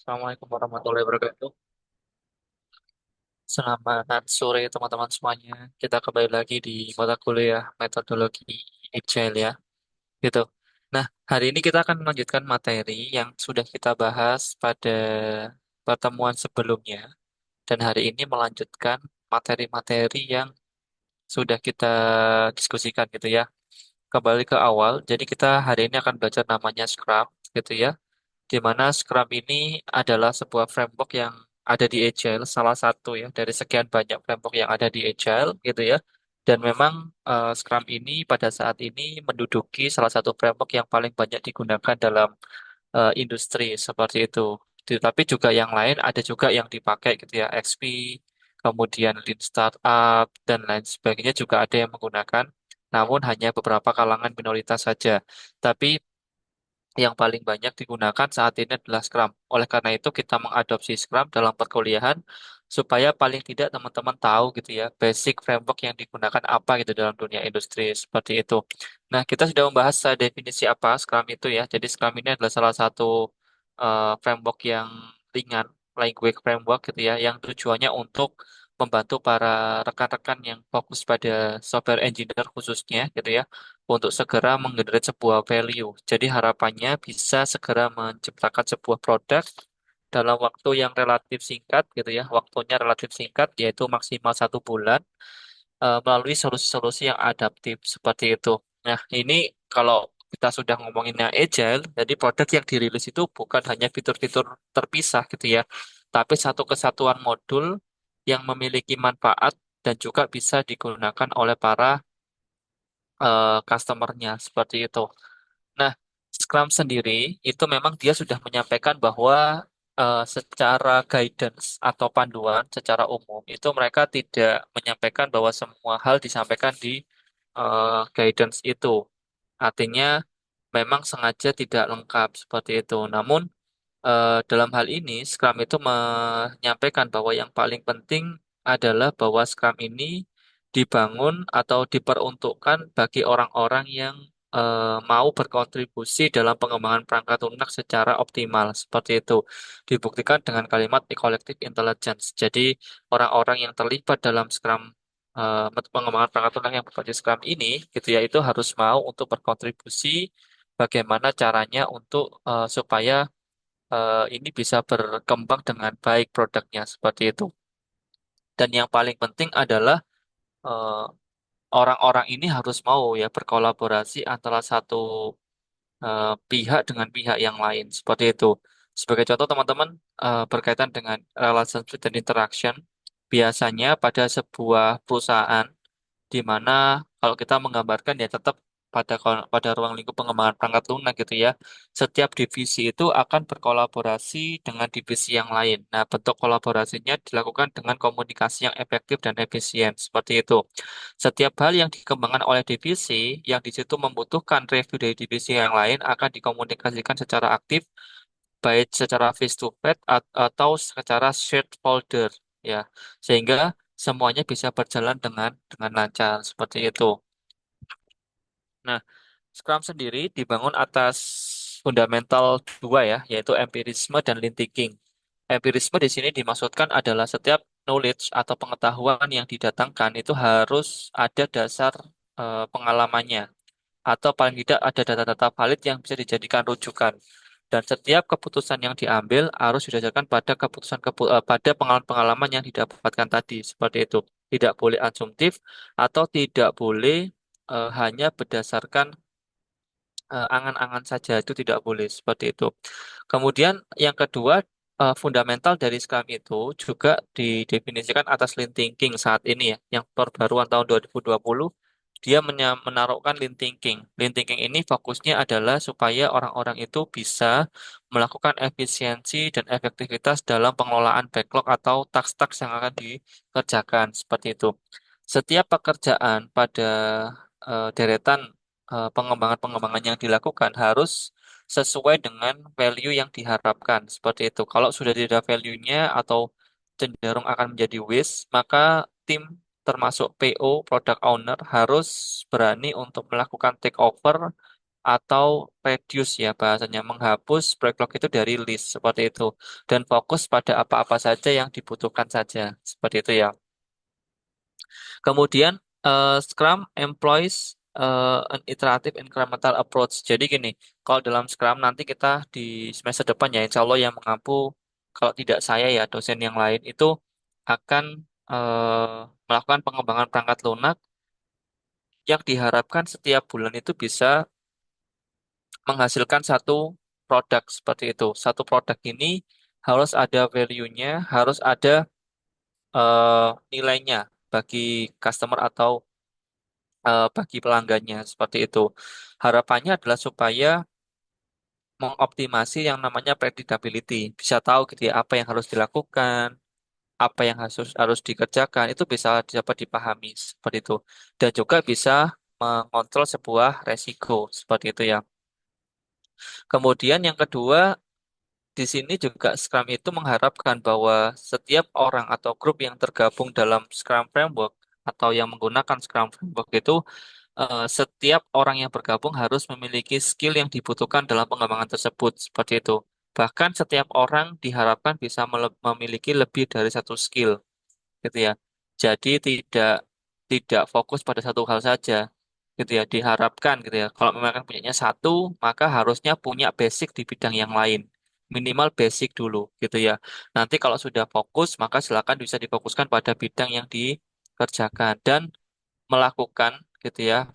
Assalamualaikum warahmatullahi wabarakatuh. Selamat sore teman-teman semuanya. Kita kembali lagi di mata kuliah metodologi Agile ya, gitu. Nah, hari ini kita akan melanjutkan materi yang sudah kita bahas pada pertemuan sebelumnya. Dan hari ini melanjutkan materi-materi yang sudah kita diskusikan gitu ya. Kembali ke awal, jadi kita hari ini akan belajar namanya Scrum gitu ya, di mana Scrum ini adalah sebuah framework yang ada di Agile, salah satu ya dari sekian banyak framework yang ada di Agile gitu ya. Dan memang Scrum ini pada saat ini menduduki salah satu framework yang paling banyak digunakan dalam industri seperti itu. Tapi juga yang lain ada juga yang dipakai gitu ya, XP, kemudian Lean Startup dan lain sebagainya juga ada yang menggunakan, namun hanya beberapa kalangan minoritas saja. Tapi yang paling banyak digunakan saat ini adalah Scrum. Oleh karena itu kita mengadopsi Scrum dalam perkuliahan supaya paling tidak teman-teman tahu gitu ya basic framework yang digunakan apa gitu dalam dunia industri seperti itu. Nah, kita sudah membahas definisi apa Scrum itu ya. Jadi Scrum ini adalah salah satu framework yang ringan, language framework gitu ya, yang tujuannya untuk membantu para rekan-rekan yang fokus pada software engineer khususnya gitu ya untuk segera menggenerate sebuah value. Jadi harapannya bisa segera menciptakan sebuah produk dalam waktu yang relatif singkat gitu ya, waktunya relatif singkat yaitu maksimal 1 bulan melalui solusi-solusi yang adaptif seperti itu. Nah, ini kalau kita sudah ngomonginnya agile, jadi produk yang dirilis itu bukan hanya fitur-fitur terpisah gitu ya, tapi satu kesatuan modul yang memiliki manfaat dan juga bisa digunakan oleh para customer-nya seperti itu. Nah, Scrum sendiri itu memang dia sudah menyampaikan bahwa secara guidance atau panduan secara umum itu mereka tidak menyampaikan bahwa semua hal disampaikan di guidance itu. Artinya memang sengaja tidak lengkap seperti itu. Namun dalam hal ini Scrum itu menyampaikan bahwa yang paling penting adalah bahwa Scrum ini dibangun atau diperuntukkan bagi orang-orang yang mau berkontribusi dalam pengembangan perangkat lunak secara optimal seperti itu. Dibuktikan dengan kalimat collective intelligence. Jadi orang-orang yang terlibat dalam Scrum pengembangan perangkat lunak yang berbasis Scrum ini gitu ya itu harus mau untuk berkontribusi bagaimana caranya untuk supaya ini bisa berkembang dengan baik produknya seperti itu. Dan yang paling penting adalah eh, orang-orang ini harus mau ya berkolaborasi antara satu pihak dengan pihak yang lain seperti itu. Sebagai contoh teman-teman berkaitan dengan relationship dan interaction, biasanya pada sebuah perusahaan di mana kalau kita menggambarkan ya tetap pada ruang lingkup pengembangan perangkat lunak gitu ya. Setiap divisi itu akan berkolaborasi dengan divisi yang lain. Nah, bentuk kolaborasinya dilakukan dengan komunikasi yang efektif dan efisien seperti itu. Setiap hal yang dikembangkan oleh divisi yang di situ membutuhkan review dari divisi yang lain akan dikomunikasikan secara aktif baik secara face to face atau secara shared folder ya. Sehingga semuanya bisa berjalan dengan lancar seperti itu. Nah, Scrum sendiri dibangun atas fundamental dua ya, yaitu empirisme dan lean thinking. Empirisme di sini dimaksudkan adalah setiap knowledge atau pengetahuan yang didatangkan itu harus ada dasar pengalamannya atau paling tidak ada data-data valid yang bisa dijadikan rujukan. Dan setiap keputusan yang diambil harus didasarkan pada pada pengalaman-pengalaman yang didapatkan tadi, seperti itu. Tidak boleh asumtif atau tidak boleh hanya berdasarkan angan-angan saja, itu tidak boleh seperti itu. Kemudian yang kedua, fundamental dari Scrum itu juga didefinisikan atas lean thinking saat ini ya, yang perbaruan tahun 2020 dia menaruhkan lean thinking. Lean thinking ini fokusnya adalah supaya orang-orang itu bisa melakukan efisiensi dan efektivitas dalam pengelolaan backlog atau task-task yang akan dikerjakan seperti itu. Setiap pekerjaan pada deretan pengembangan-pengembangan yang dilakukan harus sesuai dengan value yang diharapkan. Seperti itu. Kalau sudah tidak ada value-nya atau cenderung akan menjadi waste, maka tim termasuk PO, product owner, harus berani untuk melakukan take over atau reduce ya bahasanya menghapus backlog itu dari list seperti itu dan fokus pada apa-apa saja yang dibutuhkan saja seperti itu ya. Kemudian Scrum employs an iterative incremental approach. Jadi gini, kalau dalam Scrum nanti kita di semester depan ya, insya Allah yang mengampu, kalau tidak saya ya dosen yang lain itu akan melakukan pengembangan perangkat lunak yang diharapkan setiap bulan itu bisa menghasilkan satu produk seperti itu. Satu produk ini harus ada value-nya, harus ada nilainya bagi customer atau bagi pelanggannya seperti itu. Harapannya adalah supaya mengoptimasi yang namanya predictability, bisa tahu gitu ya apa yang harus dilakukan, apa yang harus harus dikerjakan itu bisa dapat dipahami seperti itu dan juga bisa mengontrol sebuah resiko seperti itu ya. Kemudian yang kedua di sini juga Scrum itu mengharapkan bahwa setiap orang atau grup yang tergabung dalam Scrum Framework atau yang menggunakan Scrum Framework itu setiap orang yang bergabung harus memiliki skill yang dibutuhkan dalam pengembangan tersebut, seperti itu. Bahkan setiap orang diharapkan bisa memiliki lebih dari satu skill, gitu ya. Jadi tidak fokus pada satu hal saja, gitu ya. Diharapkan, gitu ya. Kalau memang kan punyanya satu, maka harusnya punya basic di bidang yang lain. Minimal basic dulu, gitu ya. Nanti kalau sudah fokus, maka silakan bisa difokuskan pada bidang yang dikerjakan dan melakukan gitu ya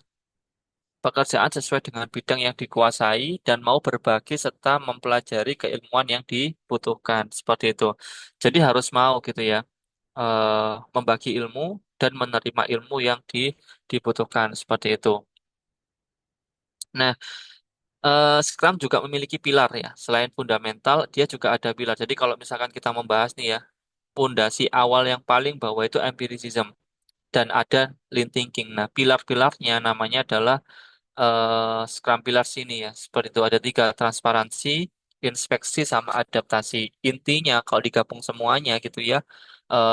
pekerjaan sesuai dengan bidang yang dikuasai dan mau berbagi serta mempelajari keilmuan yang dibutuhkan seperti itu. Jadi harus mau gitu ya membagi ilmu dan menerima ilmu yang dibutuhkan seperti itu. Nah, Scrum juga memiliki pilar ya. Selain fundamental, dia juga ada pilar. Jadi kalau misalkan kita membahas nih ya, pondasi awal yang paling bawah itu empiricism dan ada lean thinking. Nah, pilar-pilarnya namanya adalah Scrum Pillars ini ya. Seperti itu ada tiga, transparansi, inspeksi, sama adaptasi. Intinya kalau digabung semuanya gitu ya,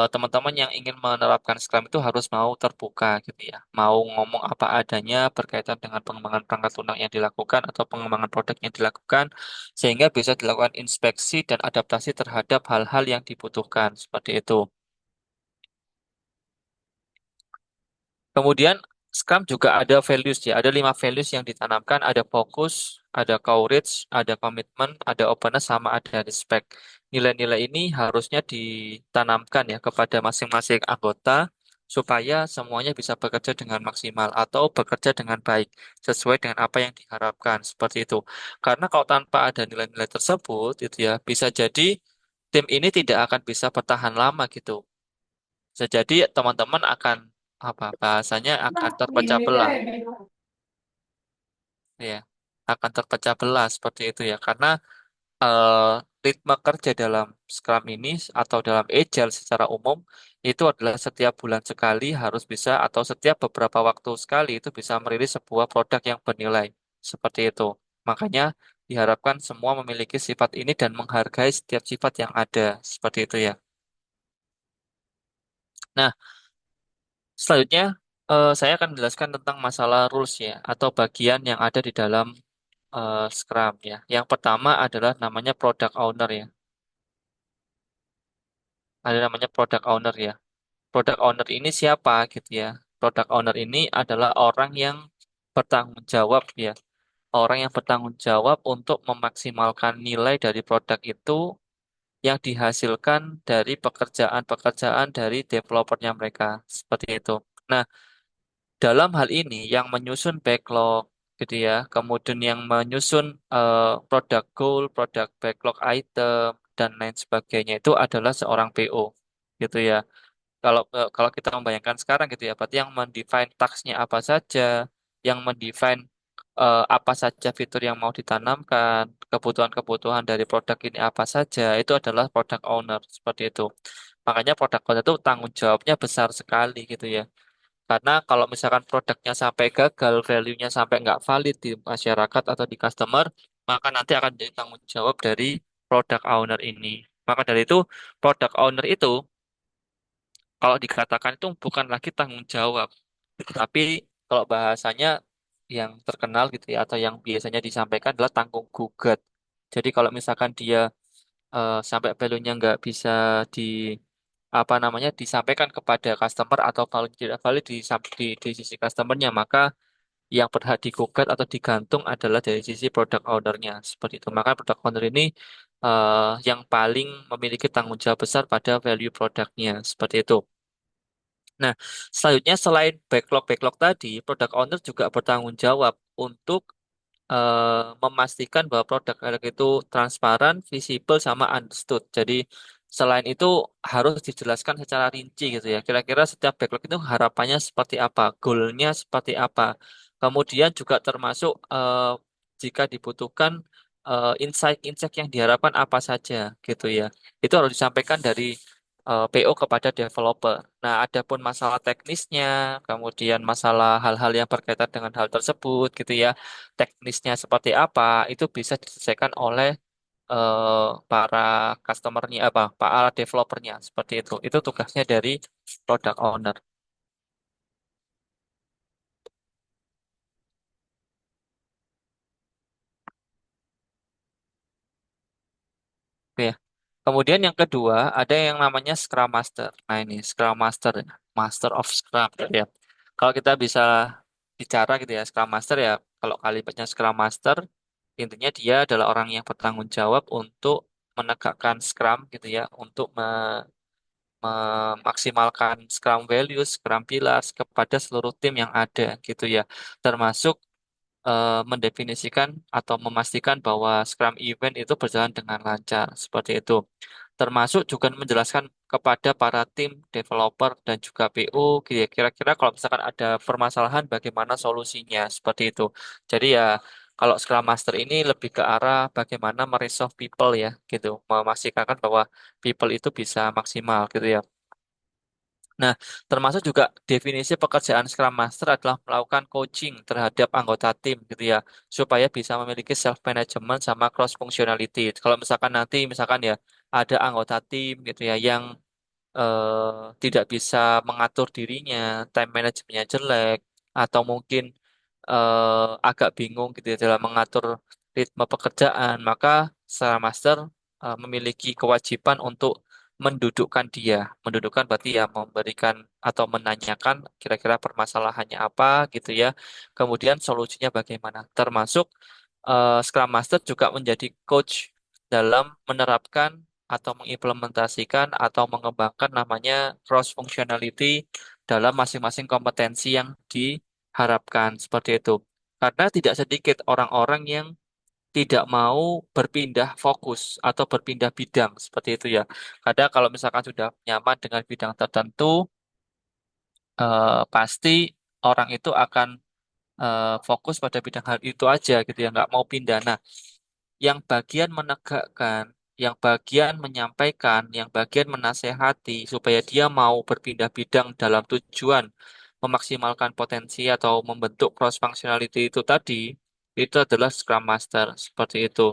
teman-teman yang ingin menerapkan Scrum itu harus mau terbuka gitu ya. Mau ngomong apa adanya berkaitan dengan pengembangan perangkat lunak yang dilakukan atau pengembangan produk yang dilakukan, sehingga bisa dilakukan inspeksi dan adaptasi terhadap hal-hal yang dibutuhkan. Seperti itu. Kemudian Scrum juga ada values ya, ada 5 values yang ditanamkan, ada fokus, ada courage, ada komitmen, ada openness, sama ada respect. Nilai-nilai ini harusnya ditanamkan ya kepada masing-masing anggota supaya semuanya bisa bekerja dengan maksimal atau bekerja dengan baik sesuai dengan apa yang diharapkan seperti itu. Karena kalau tanpa ada nilai-nilai tersebut, itu ya bisa jadi tim ini tidak akan bisa bertahan lama gitu. Bisa jadi teman-teman akan apa bahasanya akan terpecah belah ya akan terpecah belah seperti itu ya karena eh, ritme kerja dalam Scrum ini atau dalam Agile secara umum itu adalah setiap bulan sekali harus bisa atau setiap beberapa waktu sekali itu bisa merilis sebuah produk yang bernilai seperti itu. Makanya diharapkan semua memiliki sifat ini dan menghargai setiap sifat yang ada seperti itu ya. Nah, selanjutnya, saya akan menjelaskan tentang masalah rules ya, atau bagian yang ada di dalam Scrum ya. Yang pertama adalah namanya product owner ya. Ada namanya product owner ya. Product owner ini siapa gitu ya? Product owner ini adalah orang yang bertanggung jawab ya. Orang yang bertanggung jawab untuk memaksimalkan nilai dari produk itu yang dihasilkan dari pekerjaan-pekerjaan dari developernya mereka. Seperti itu. Nah, dalam hal ini yang menyusun backlog gitu ya, kemudian yang menyusun produk goal, produk backlog item dan lain sebagainya itu adalah seorang PO gitu ya. Kalau kita membayangkan sekarang gitu ya, berarti yang mendefine task-nya apa saja, yang mendefine apa saja fitur yang mau ditanamkan, kebutuhan-kebutuhan dari produk ini apa saja, itu adalah product owner seperti itu. Makanya product owner itu tanggung jawabnya besar sekali gitu ya. Karena kalau misalkan produknya sampai gagal, value-nya sampai nggak valid di masyarakat atau di customer, maka nanti akan jadi tanggung jawab dari product owner ini. Maka dari itu, product owner itu, kalau dikatakan itu bukan lagi tanggung jawab, tapi kalau bahasanya yang terkenal gitu ya atau yang biasanya disampaikan adalah tanggung gugat. Jadi kalau misalkan dia sampai value-nya nggak bisa di apa namanya disampaikan kepada customer atau value tidak valid di sisi customernya, maka yang berhak digugat atau digantung adalah dari sisi product owner-nya seperti itu. Maka product owner ini yang paling memiliki tanggung jawab besar pada value produknya seperti itu. Nah, selanjutnya selain backlog-backlog tadi, product owner juga bertanggung jawab untuk memastikan bahwa produk itu transparan, visible, sama understood. Jadi selain itu harus dijelaskan secara rinci gitu ya. Kira-kira setiap backlog itu harapannya seperti apa, goalnya seperti apa. Kemudian juga termasuk jika dibutuhkan insight-insight yang diharapkan apa saja gitu ya. Itu harus disampaikan dari PO kepada developer. Nah, adapun masalah teknisnya, kemudian masalah hal-hal yang berkaitan dengan hal tersebut gitu ya, teknisnya seperti apa, itu bisa diselesaikan oleh para customernya para developernya seperti itu. Itu tugasnya dari product owner. Oke. Kemudian yang kedua ada yang namanya Scrum Master. Nah ini Scrum Master, ya. Master of Scrum gitu ya. Kalau kita bisa bicara gitu ya, Scrum Master ya, kalau kalimatnya Scrum Master, intinya dia adalah orang yang bertanggung jawab untuk menegakkan Scrum gitu ya, untuk memaksimalkan Scrum values, Scrum pillars kepada seluruh tim yang ada gitu ya. Termasuk mendefinisikan atau memastikan bahwa Scrum event itu berjalan dengan lancar seperti itu. Termasuk juga menjelaskan kepada para tim developer dan juga PO kira-kira kalau misalkan ada permasalahan bagaimana solusinya seperti itu. Jadi ya kalau Scrum Master ini lebih ke arah bagaimana meresolve people ya gitu, memastikan bahwa people itu bisa maksimal gitu ya. Nah, termasuk juga definisi pekerjaan Scrum Master adalah melakukan coaching terhadap anggota tim gitu ya, supaya bisa memiliki self management sama cross functionality. Kalau misalkan nanti misalkan ya ada anggota tim gitu ya yang tidak bisa mengatur dirinya, time manajemennya jelek, atau mungkin agak bingung gitu ya dalam mengatur ritme pekerjaan, maka seorang master memiliki kewajiban untuk mendudukkan dia. Mendudukkan berarti ya memberikan atau menanyakan kira-kira permasalahannya apa gitu ya. Kemudian solusinya bagaimana. Termasuk Scrum Master juga menjadi coach dalam menerapkan atau mengimplementasikan atau mengembangkan namanya cross functionality dalam masing-masing kompetensi yang diharapkan seperti itu. Karena tidak sedikit orang-orang yang tidak mau berpindah fokus atau berpindah bidang seperti itu ya. Kadang kalau misalkan sudah nyaman dengan bidang tertentu, pasti orang itu akan fokus pada bidang hal itu aja gitu ya, nggak mau pindah. Nah, yang bagian menegakkan, yang bagian menyampaikan, yang bagian menasehati supaya dia mau berpindah bidang dalam tujuan memaksimalkan potensi atau membentuk cross functionality itu tadi, itu adalah Scrum Master seperti itu.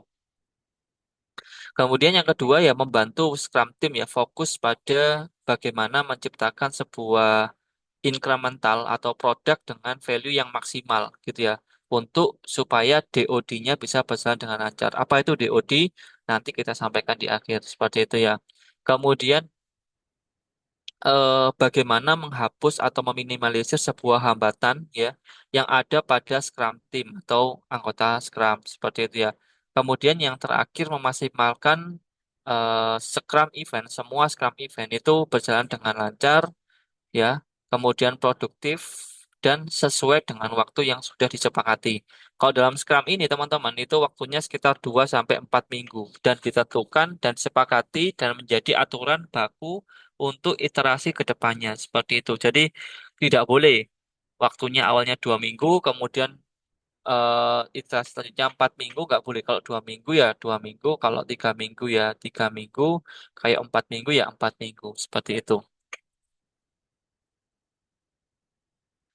Kemudian yang kedua ya membantu Scrum Team ya fokus pada bagaimana menciptakan sebuah incremental atau produk dengan value yang maksimal gitu ya untuk supaya DoD-nya bisa berjalan dengan lancar. Apa itu DoD? Nanti kita sampaikan di akhir seperti itu ya. Kemudian bagaimana menghapus atau meminimalisir sebuah hambatan ya yang ada pada Scrum Team atau anggota Scrum seperti itu ya. Kemudian yang terakhir memaksimalkan Scrum event, semua Scrum event itu berjalan dengan lancar ya, kemudian produktif dan sesuai dengan waktu yang sudah disepakati. Kalau dalam Scrum ini teman-teman itu waktunya sekitar 2 sampai 4 minggu dan ditentukan dan sepakati dan menjadi aturan baku untuk iterasi ke depannya seperti itu. Jadi tidak boleh waktunya awalnya 2 minggu, kemudian iterasi selanjutnya 4 minggu, nggak boleh. Kalau 2 minggu ya 2 minggu, kalau 3 minggu ya 3 minggu, kayak 4 minggu ya 4 minggu seperti itu.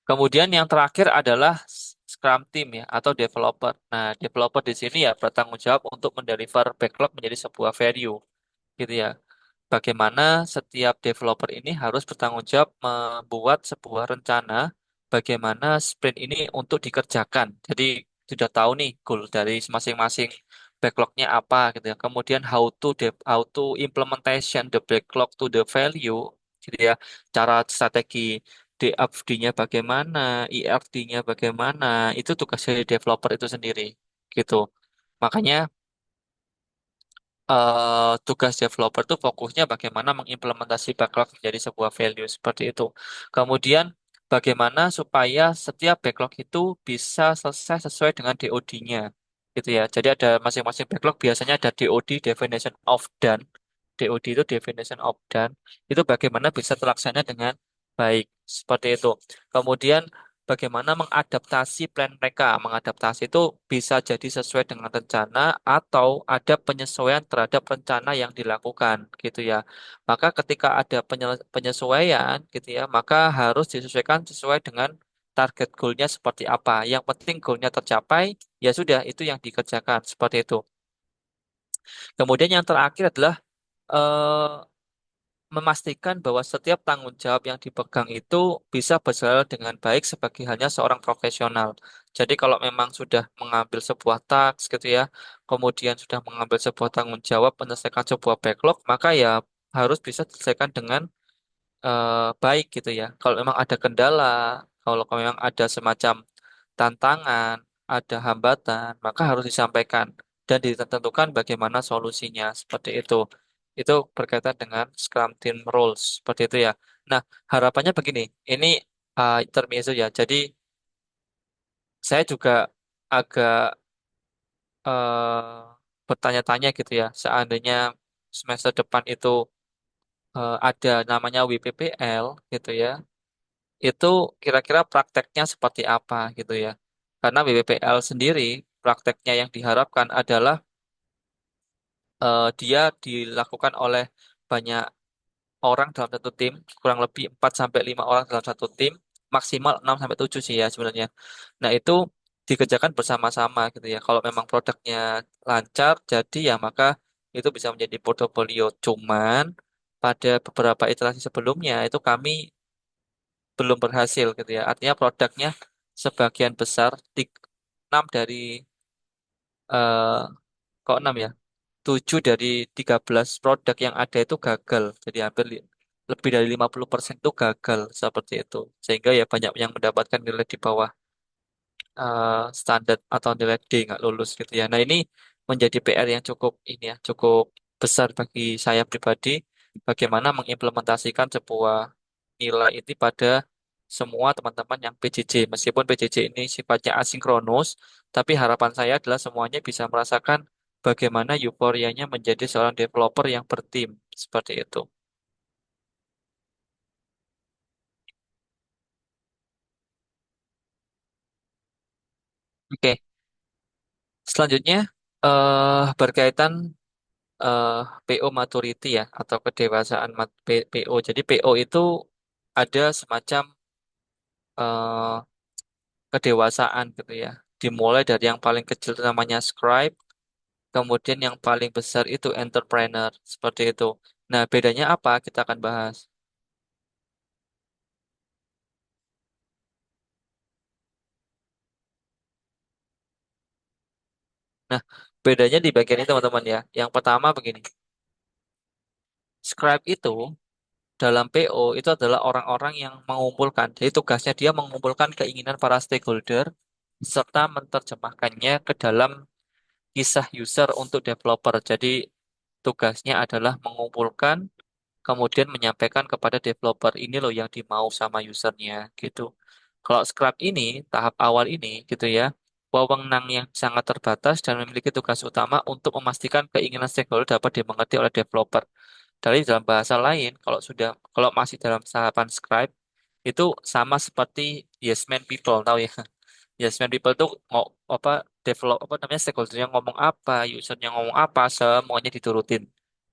Kemudian yang terakhir adalah Scrum Team ya atau developer. Nah, developer di sini ya bertanggung jawab untuk mendeliver backlog menjadi sebuah value gitu ya. Bagaimana setiap developer ini harus bertanggung jawab membuat sebuah rencana bagaimana sprint ini untuk dikerjakan. Jadi sudah tahu nih goal dari masing-masing backlognya apa gitu ya. Kemudian how to implementation the backlog to the value gitu ya. Cara strategi DFD-nya bagaimana, ERD-nya bagaimana, itu tugas dari developer itu sendiri gitu. Makanya tugas developer itu fokusnya bagaimana mengimplementasi backlog menjadi sebuah value seperti itu. Kemudian bagaimana supaya setiap backlog itu bisa selesai sesuai dengan DoD-nya, gitu ya. Jadi ada masing-masing backlog biasanya ada DoD definition of done. DoD itu definition of done. Itu bagaimana bisa terlaksana dengan baik seperti itu. Kemudian bagaimana mengadaptasi plan mereka. Mengadaptasi itu bisa jadi sesuai dengan rencana atau ada penyesuaian terhadap rencana yang dilakukan gitu ya. Maka ketika ada penyesuaian gitu ya, maka harus disesuaikan sesuai dengan target goalnya seperti apa. Yang penting goalnya tercapai, ya sudah itu yang dikerjakan seperti itu. Kemudian yang terakhir adalah eh, memastikan bahwa setiap tanggung jawab yang dipegang itu bisa berjalan dengan baik sebagai hanya seorang profesional. Jadi kalau memang sudah mengambil sebuah task gitu ya, kemudian sudah mengambil sebuah tanggung jawab menyelesaikan sebuah backlog, maka ya harus bisa diselesaikan dengan baik gitu ya. Kalau memang ada kendala, kalau memang ada semacam tantangan, ada hambatan, maka harus disampaikan dan ditentukan bagaimana solusinya seperti itu. Itu berkaitan dengan Scrum Team Rules seperti itu ya. Nah, harapannya begini, ini intermezzo ya. Jadi saya juga agak bertanya-tanya gitu ya. Seandainya semester depan itu ada namanya WPPL gitu ya, itu kira-kira prakteknya seperti apa gitu ya. Karena BPPL sendiri prakteknya yang diharapkan adalah dia dilakukan oleh banyak orang dalam satu tim, kurang lebih 4 sampai 5 orang dalam satu tim, maksimal 6 sampai 7 sih ya sebenarnya. Nah, itu dikerjakan bersama-sama gitu ya. Kalau memang produknya lancar jadi ya maka itu bisa menjadi portofolio. Cuman pada beberapa iterasi sebelumnya itu kami belum berhasil gitu ya. Artinya produknya sebagian besar 6 dari eh kok 6 ya? 7 dari 13 produk yang ada itu gagal. Jadi hampir lebih dari 50% itu gagal seperti itu. Sehingga ya banyak yang mendapatkan nilai di bawah standar atau nilai D nggak lulus gitu ya. Nah, ini menjadi PR yang cukup ini ya, cukup besar bagi saya pribadi. Bagaimana mengimplementasikan sebuah nilai ini pada semua teman-teman yang PJJ. Meskipun PJJ ini sifatnya asinkronus, tapi harapan saya adalah semuanya bisa merasakan bagaimana euforianya menjadi seorang developer yang bertim seperti itu. Oke, selanjutnya berkaitan eh, PO maturity ya atau kedewasaan PO. Jadi PO itu ada semacam eh, kedewasaan gitu ya. Dimulai dari yang paling kecil itu namanya scribe, kemudian yang paling besar itu entrepreneur seperti itu. Nah, bedanya apa? Kita akan bahas. Nah, bedanya di bagian ini teman-teman ya. Yang pertama begini, scribe itu dalam PO itu adalah orang-orang yang mengumpulkan. Jadi tugasnya dia mengumpulkan keinginan para stakeholder serta menerjemahkannya ke dalam kisah user untuk developer. Jadi tugasnya adalah mengumpulkan kemudian menyampaikan kepada developer ini loh yang dimau sama usernya gitu. Kalau Scrum ini tahap awal ini gitu ya, wewenang yang sangat terbatas dan memiliki tugas utama untuk memastikan keinginan stakeholder dapat dimengerti oleh developer. Dari dalam bahasa lain, kalau masih dalam tahapan scribe itu sama seperti yes man people tahu ya. Yes man people tuh mau apa apa namanya stakeholdernya ngomong apa, usernya ngomong apa, semuanya diturutin.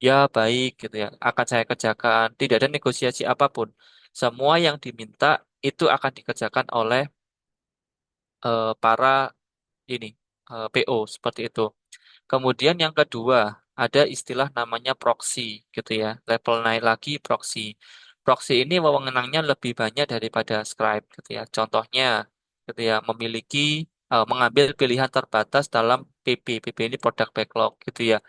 Ya baik gitu ya, akan saya kerjakan. Tidak ada negosiasi apapun. Semua yang diminta itu akan dikerjakan oleh para ini PO seperti itu. Kemudian yang kedua, ada istilah namanya proxy gitu ya. Level naik lagi proxy. Proxy ini wewenangnya lebih banyak daripada scribe gitu ya. Contohnya gitu ya, mengambil pilihan terbatas dalam PP. PP ini product backlog gitu ya.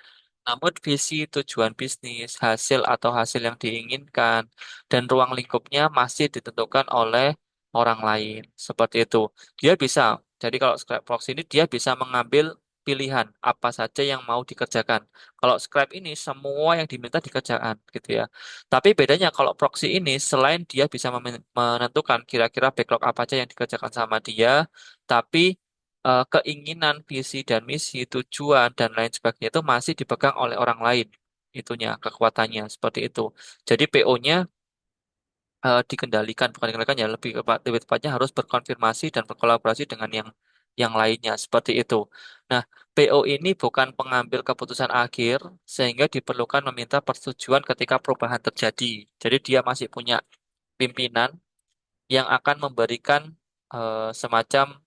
Namun visi, tujuan bisnis, hasil atau hasil yang diinginkan, dan ruang lingkupnya masih ditentukan oleh orang lain. Seperti itu. Dia bisa, jadi kalau scribe proxy ini dia bisa mengambil pilihan apa saja yang mau dikerjakan. Kalau scribe ini semua yang diminta dikerjakan gitu ya. Tapi bedanya kalau proxy ini selain dia bisa menentukan kira-kira backlog apa aja yang dikerjakan sama dia, tapi keinginan, visi dan misi, tujuan dan lain sebagainya itu masih dipegang oleh orang lain. Itunya kekuatannya seperti itu. Jadi PO-nya dikendalikan, bukan dikendalikan ya lebih tepatnya harus berkonfirmasi dan berkolaborasi dengan yang lainnya seperti itu. Nah, PO ini bukan pengambil keputusan akhir sehingga diperlukan meminta persetujuan ketika perubahan terjadi. Jadi dia masih punya pimpinan yang akan memberikan semacam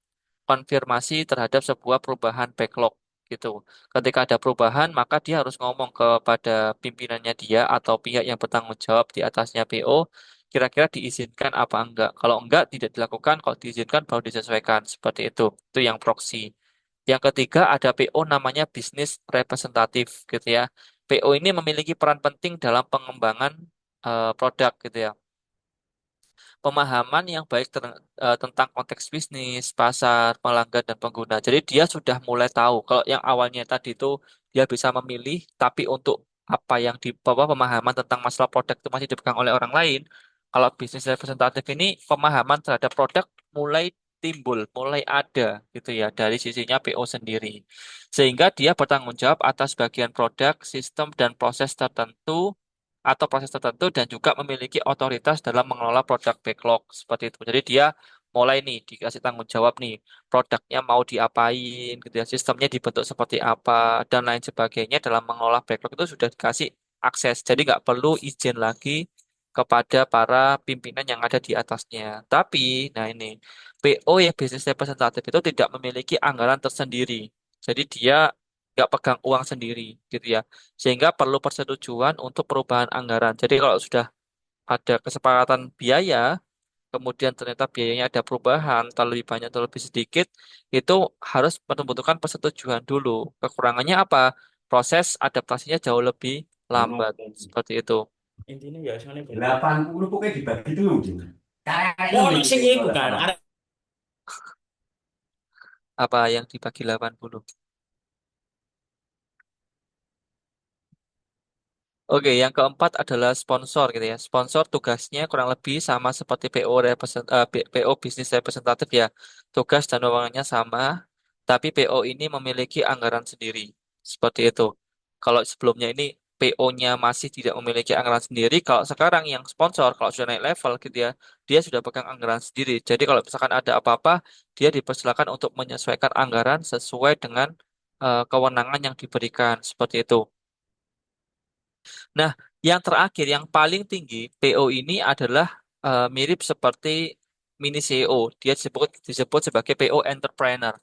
konfirmasi terhadap sebuah perubahan backlog gitu. Ketika ada perubahan, maka dia harus ngomong kepada pimpinannya dia atau pihak yang bertanggung jawab di atasnya PO, kira-kira diizinkan apa enggak. Kalau enggak, tidak dilakukan. Kalau diizinkan, baru disesuaikan. Seperti itu. Itu yang proxy. Yang ketiga, ada PO namanya bisnis representatif gitu ya. PO ini memiliki peran penting dalam pengembangan produk gitu ya, pemahaman yang baik tentang konteks bisnis, pasar, pelanggan, dan pengguna. Jadi dia sudah mulai tahu. Kalau yang awalnya tadi itu dia bisa memilih, tapi untuk apa yang di bawah pemahaman tentang masalah produk itu masih dipegang oleh orang lain. Kalau bisnis representatif ini pemahaman terhadap produk mulai timbul, mulai ada gitu ya dari sisinya PO sendiri. Sehingga dia bertanggung jawab atas bagian produk, sistem, dan proses tertentu atau proses tertentu dan juga memiliki otoritas dalam mengelola produk backlog seperti itu. Jadi dia mulai nih dikasih tanggung jawab nih produknya mau diapain gitu ya, sistemnya dibentuk seperti apa dan lain sebagainya dalam mengelola backlog itu sudah dikasih akses. Jadi nggak perlu izin lagi kepada para pimpinan yang ada di atasnya. Tapi, nah ini PO yang bisnis representatif itu tidak memiliki anggaran tersendiri. Jadi dia nggak pegang uang sendiri gitu ya, sehingga perlu persetujuan untuk perubahan anggaran. Jadi kalau sudah ada kesepakatan biaya, kemudian ternyata biayanya ada perubahan, entah lebih banyak atau lebih sedikit, itu harus membutuhkan persetujuan dulu. Kekurangannya apa? Proses adaptasinya jauh lebih lambat. Seperti itu. Intinya ya soalnya 80 pokoknya dibagi dulu gitu. Oh, sing iku kan. Apa yang dibagi 80? Oke, yang keempat adalah sponsor gitu ya. Sponsor tugasnya kurang lebih sama seperti PO bisnis representatif ya. Tugas dan wewenangnya sama, tapi PO ini memiliki anggaran sendiri. Seperti itu. Kalau sebelumnya ini PO-nya masih tidak memiliki anggaran sendiri, kalau sekarang yang sponsor, kalau sudah naik level gitu ya, dia sudah pegang anggaran sendiri. Jadi kalau misalkan ada apa-apa, dia dipersilakan untuk menyesuaikan anggaran sesuai dengan kewenangan yang diberikan. Seperti itu. Nah, yang terakhir, yang paling tinggi PO ini adalah mirip seperti mini CEO. Dia disebut sebagai PO entrepreneur.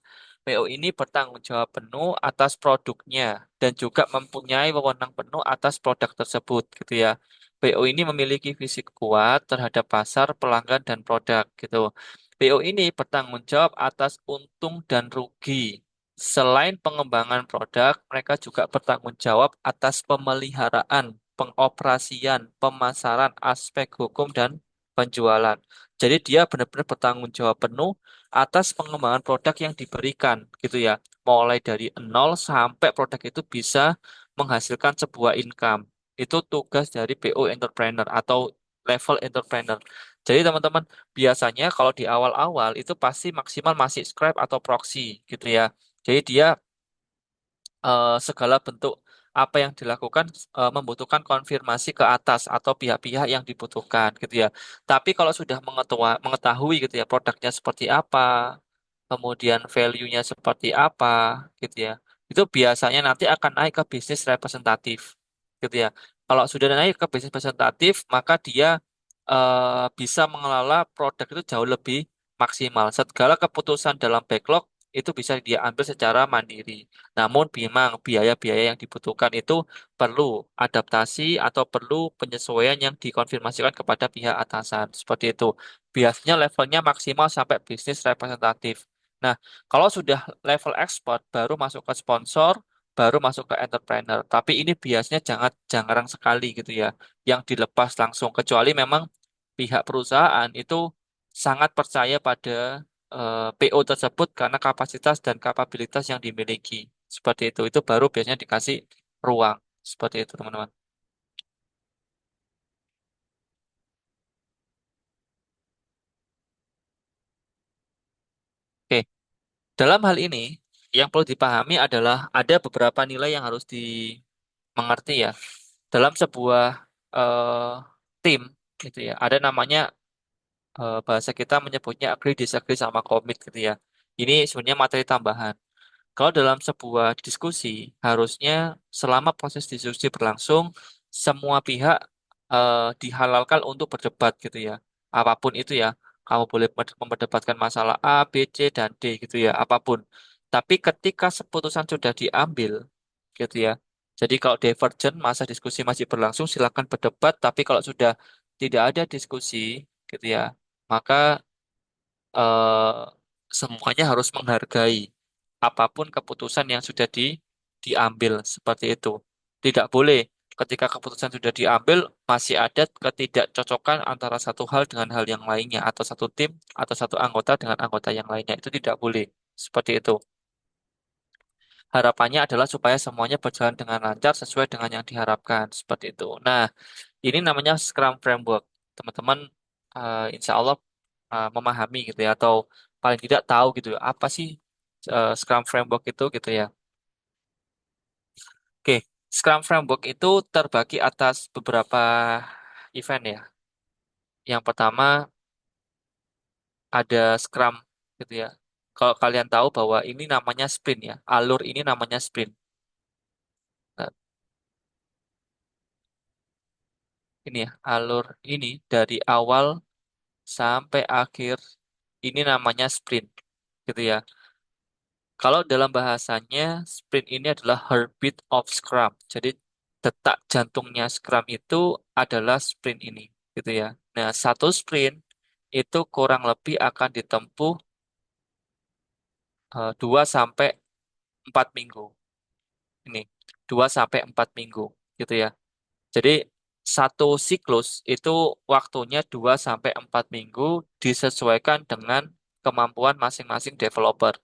PO ini bertanggung jawab penuh atas produknya dan juga mempunyai wewenang penuh atas produk tersebut, gitu ya. PO ini memiliki visi kuat terhadap pasar, pelanggan, dan produk, gitu. PO ini bertanggung jawab atas untung dan rugi. Selain pengembangan produk, mereka juga bertanggung jawab atas pemeliharaan, pengoperasian, pemasaran, aspek hukum, dan penjualan. Jadi dia benar-benar bertanggung jawab penuh atas pengembangan produk yang diberikan, gitu ya. Mulai dari nol sampai produk itu bisa menghasilkan sebuah income. Itu tugas dari PO entrepreneur atau level entrepreneur. Jadi teman-teman, biasanya kalau di awal-awal itu pasti maksimal masih scribe atau proxy gitu ya. Jadi dia segala bentuk apa yang dilakukan membutuhkan konfirmasi ke atas atau pihak-pihak yang dibutuhkan gitu ya. Tapi kalau sudah mengetahui gitu ya produknya seperti apa, kemudian value-nya seperti apa gitu ya. Itu biasanya nanti akan naik ke bisnis representatif gitu ya. Kalau sudah naik ke bisnis representatif, maka dia bisa mengelola produk itu jauh lebih maksimal. Segala keputusan dalam backlog itu bisa dia ambil secara mandiri. Namun memang biaya-biaya yang dibutuhkan itu perlu adaptasi atau perlu penyesuaian yang dikonfirmasikan kepada pihak atasan. Seperti itu. Biasanya levelnya maksimal sampai bisnis representatif. Nah, kalau sudah level expert, baru masuk ke sponsor, baru masuk ke entrepreneur. Tapi ini biasanya jangan jarang sekali gitu ya, yang dilepas langsung. Kecuali memang pihak perusahaan itu sangat percaya pada PO tersebut karena kapasitas dan kapabilitas yang dimiliki. Seperti itu baru biasanya dikasih ruang. Seperti itu, teman-teman. Oke, dalam hal ini yang perlu dipahami adalah ada beberapa nilai yang harus dimengerti ya. Dalam sebuah eh, tim gitu ya, ada namanya bahasa kita menyebutnya agree disagree sama commit gitu ya. Ini sebenarnya materi tambahan. Kalau dalam sebuah diskusi, harusnya selama proses diskusi berlangsung, semua pihak dihalalkan untuk berdebat gitu ya. Apapun itu ya, kamu boleh memperdebatkan masalah A, B, C, dan D gitu ya, apapun. Tapi ketika keputusan sudah diambil, gitu ya. Jadi kalau divergen, masa diskusi masih berlangsung, silakan berdebat. Tapi kalau sudah tidak ada diskusi, gitu ya, maka semuanya harus menghargai apapun keputusan yang sudah diambil seperti itu. Tidak boleh ketika keputusan sudah diambil masih ada ketidakcocokan antara satu hal dengan hal yang lainnya atau satu tim atau satu anggota dengan anggota yang lainnya itu tidak boleh. Seperti itu. Harapannya adalah supaya semuanya berjalan dengan lancar sesuai dengan yang diharapkan. Seperti itu. Nah, ini namanya Scrum Framework. Teman-teman insya Allah memahami gitu ya atau paling tidak tahu gitu ya apa sih Scrum Framework itu gitu ya. Oke, Scrum Framework itu terbagi atas beberapa event ya. Yang pertama ada Scrum gitu ya. Kalau kalian tahu bahwa ini namanya sprint ya, alur ini namanya sprint. Nah, ini ya, alur ini dari awal sampai akhir ini namanya sprint gitu ya. Kalau dalam bahasanya, sprint ini adalah heartbeat of Scrum. Jadi detak jantungnya Scrum itu adalah sprint ini, gitu ya. Nah, satu sprint itu kurang lebih akan ditempuh 2 sampai 4 minggu. Ini 2 sampai 4 minggu, gitu ya. Jadi satu siklus itu waktunya 2 sampai 4 minggu disesuaikan dengan kemampuan masing-masing developer,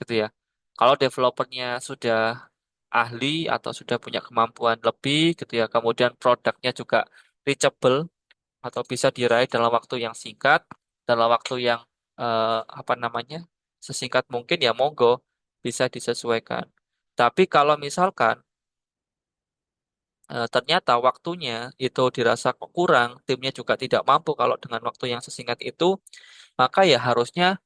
gitu ya. Kalau developernya sudah ahli atau sudah punya kemampuan lebih gitu ya, kemudian produknya juga reachable atau bisa diraih dalam waktu yang singkat, dalam waktu yang apa namanya sesingkat mungkin ya monggo bisa disesuaikan. Tapi kalau misalkan ternyata waktunya itu dirasa kurang, timnya juga tidak mampu kalau dengan waktu yang sesingkat itu, maka ya harusnya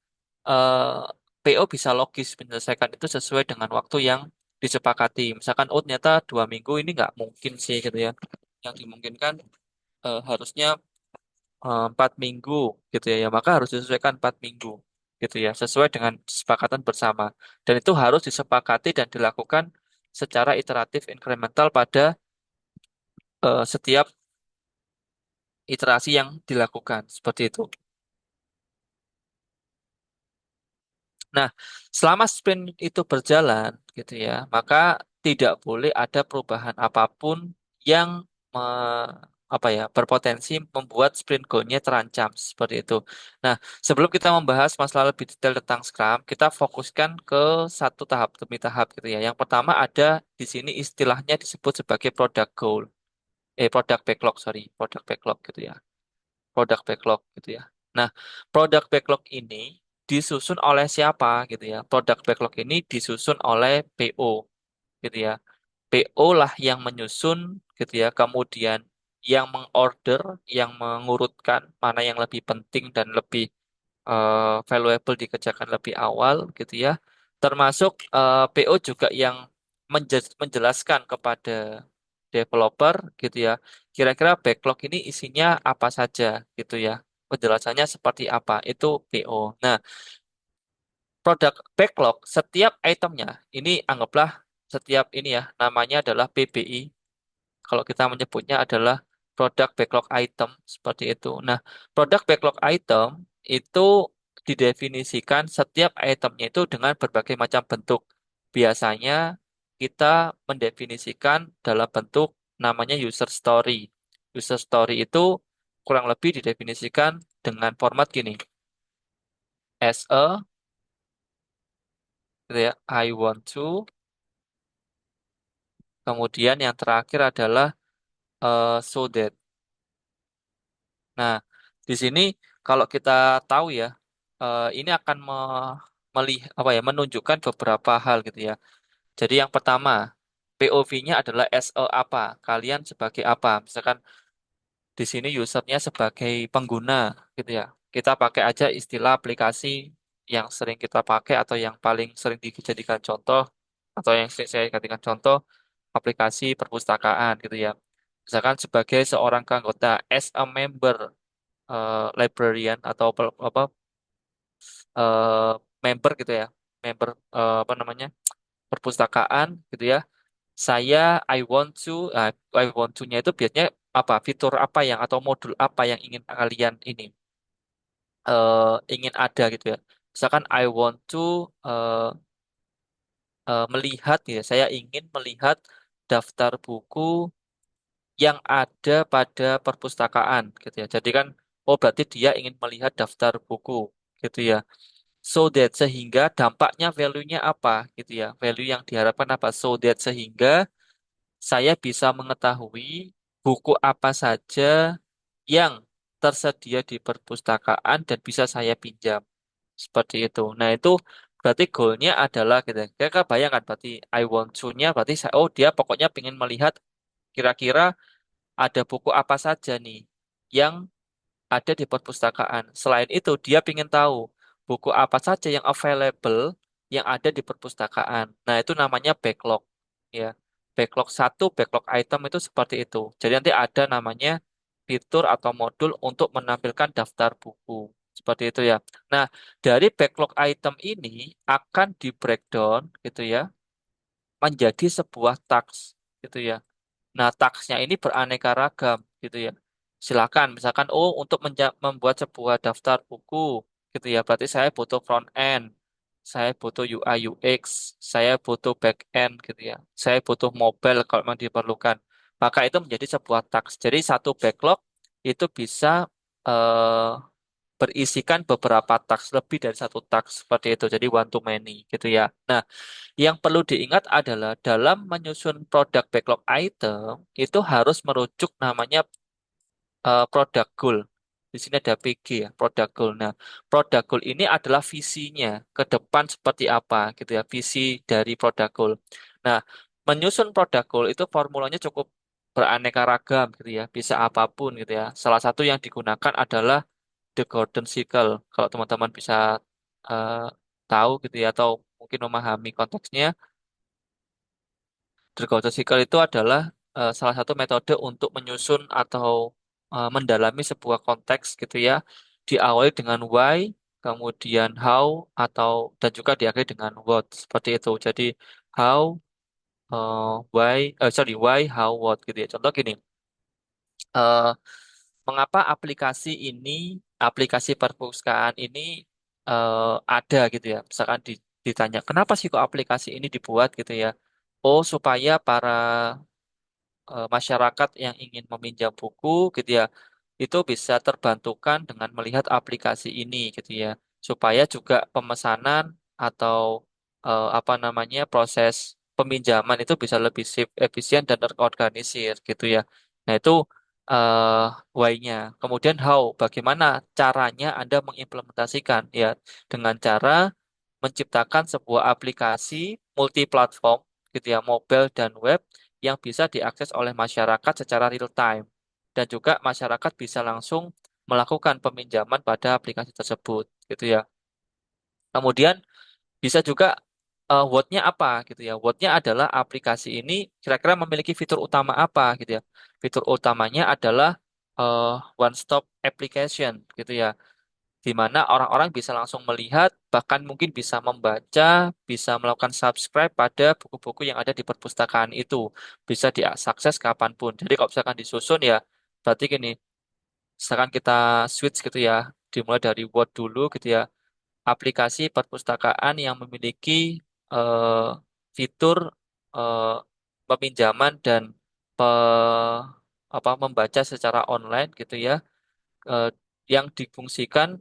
PO bisa logis menyelesaikan itu sesuai dengan waktu yang disepakati. Misalkan, oh ternyata 2 minggu ini nggak mungkin sih gitu ya. Yang dimungkinkan harusnya 4 minggu gitu ya. Ya maka harus disesuaikan 4 minggu gitu ya, sesuai dengan kesepakatan bersama. Dan itu harus disepakati dan dilakukan secara iteratif incremental pada setiap iterasi yang dilakukan seperti itu. Nah, selama sprint itu berjalan, gitu ya, maka tidak boleh ada perubahan apapun yang apa ya berpotensi membuat sprint goal-nya terancam seperti itu. Nah, sebelum kita membahas masalah lebih detail tentang Scrum, kita fokuskan ke satu tahap demi tahap gitu ya. Yang pertama ada di sini istilahnya disebut sebagai product goal, product backlog, sorry, product backlog gitu ya, product backlog gitu ya. Nah, product backlog ini disusun oleh siapa gitu ya? Product backlog ini disusun oleh PO gitu ya. PO lah yang menyusun gitu ya. Kemudian yang mengorder, yang mengurutkan mana yang lebih penting dan lebih valuable dikerjakan lebih awal gitu ya. Termasuk PO juga yang menjelaskan kepada developer gitu ya. Kira-kira backlog ini isinya apa saja gitu ya. Penjelasannya seperti apa itu PO. Nah, produk backlog setiap itemnya ini anggaplah setiap ini ya namanya adalah PBI. Kalau kita menyebutnya adalah produk backlog item seperti itu. Nah, produk backlog item itu didefinisikan setiap itemnya itu dengan berbagai macam bentuk. Biasanya kita mendefinisikan dalam bentuk namanya user story. User story itu kurang lebih didefinisikan dengan format gini. As a, gitu ya, I want to, kemudian yang terakhir adalah so that. Nah, di sini kalau kita tahu ya, ini akan apa ya, menunjukkan beberapa hal gitu ya. Jadi yang pertama, POV-nya adalah SE apa, kalian sebagai apa. Misalkan di sini usernya sebagai pengguna gitu ya. Kita pakai aja istilah aplikasi yang sering kita pakai atau yang paling sering dijadikan contoh atau yang sering saya jadikan contoh aplikasi perpustakaan gitu ya. Misalkan sebagai seorang anggota as a member librarian atau apa eh, member gitu ya, member apa namanya perpustakaan gitu ya. Saya I want to-nya itu biasanya apa fitur apa yang atau modul apa yang ingin kalian ini ingin ada gitu ya. Misalkan I want to eh, melihat ya, saya ingin melihat daftar buku yang ada pada perpustakaan gitu ya. Jadi kan oh berarti dia ingin melihat daftar buku gitu ya. So that sehingga dampaknya value-nya apa gitu ya. Value yang diharapkan apa? So that sehingga saya bisa mengetahui buku apa saja yang tersedia di perpustakaan dan bisa saya pinjam. Seperti itu. Nah, itu berarti goalnya adalah gitu. Kita bayangkan berarti I want to-nya berarti oh dia pokoknya ingin melihat kira-kira ada buku apa saja nih yang ada di perpustakaan. Selain itu, dia ingin tahu buku apa saja yang available yang ada di perpustakaan. Nah, itu namanya backlog. Ya, backlog satu, backlog item itu seperti itu. Jadi nanti ada namanya fitur atau modul untuk menampilkan daftar buku. Seperti itu ya. Nah, dari backlog item ini akan di breakdown gitu ya menjadi sebuah task gitu ya. Nah, taksnya ini beraneka ragam gitu ya. Silakan, misalkan, oh untuk membuat sebuah daftar buku gitu ya. Berarti saya butuh front end, saya butuh UI UX, saya butuh back end gitu ya. Saya butuh mobile kalau memang diperlukan. Maka itu menjadi sebuah taks. Jadi satu backlog itu bisa eh, berisikan beberapa taks lebih dari satu taks seperti itu. Jadi one to many gitu ya. Nah, yang perlu diingat adalah dalam menyusun produk backlog item itu harus merujuk namanya product goal. Di sini ada PG ya, product goal. Nah, product goal ini adalah visinya ke depan seperti apa gitu ya, visi dari product goal. Nah, menyusun product goal itu formulanya cukup beraneka ragam gitu ya, bisa apapun gitu ya. Salah satu yang digunakan adalah the golden circle. Kalau teman-teman bisa eh, tahu gitu ya atau mungkin memahami konteksnya, Dragota Circle itu adalah salah satu metode untuk menyusun atau mendalami sebuah konteks gitu ya. Diawali dengan why, kemudian how, atau dan juga diakhiri dengan what. Seperti itu. Jadi how, why, how, what gitu ya. Contoh gini, eh, mengapa aplikasi perpustakaan ini ada gitu ya. Misalkan ditanya, kenapa sih kok aplikasi ini dibuat gitu ya? Oh, supaya para masyarakat yang ingin meminjam buku gitu ya, itu bisa terbantukan dengan melihat aplikasi ini gitu ya, supaya juga pemesanan atau apa namanya proses peminjaman itu bisa lebih efisien dan terorganisir gitu ya. Nah itu eh why-nya. Kemudian how, bagaimana caranya Anda mengimplementasikan ya dengan cara menciptakan sebuah aplikasi multi-platform gitu ya, mobile dan web yang bisa diakses oleh masyarakat secara real time dan juga masyarakat bisa langsung melakukan peminjaman pada aplikasi tersebut gitu ya. Kemudian bisa juga what-nya apa gitu ya. What-nya adalah aplikasi ini kira-kira memiliki fitur utama apa gitu ya. Fitur utamanya adalah one stop application gitu ya. di mana orang-orang bisa langsung melihat, bahkan mungkin bisa membaca, bisa melakukan subscribe pada buku-buku yang ada di perpustakaan itu. Bisa diakses kapanpun. Jadi kalau misalkan disusun ya, berarti gini, misalkan kita switch gitu ya, dimulai dari Word dulu gitu ya, aplikasi perpustakaan yang memiliki eh, fitur eh, peminjaman dan pe, membaca secara online gitu ya, eh, yang difungsikan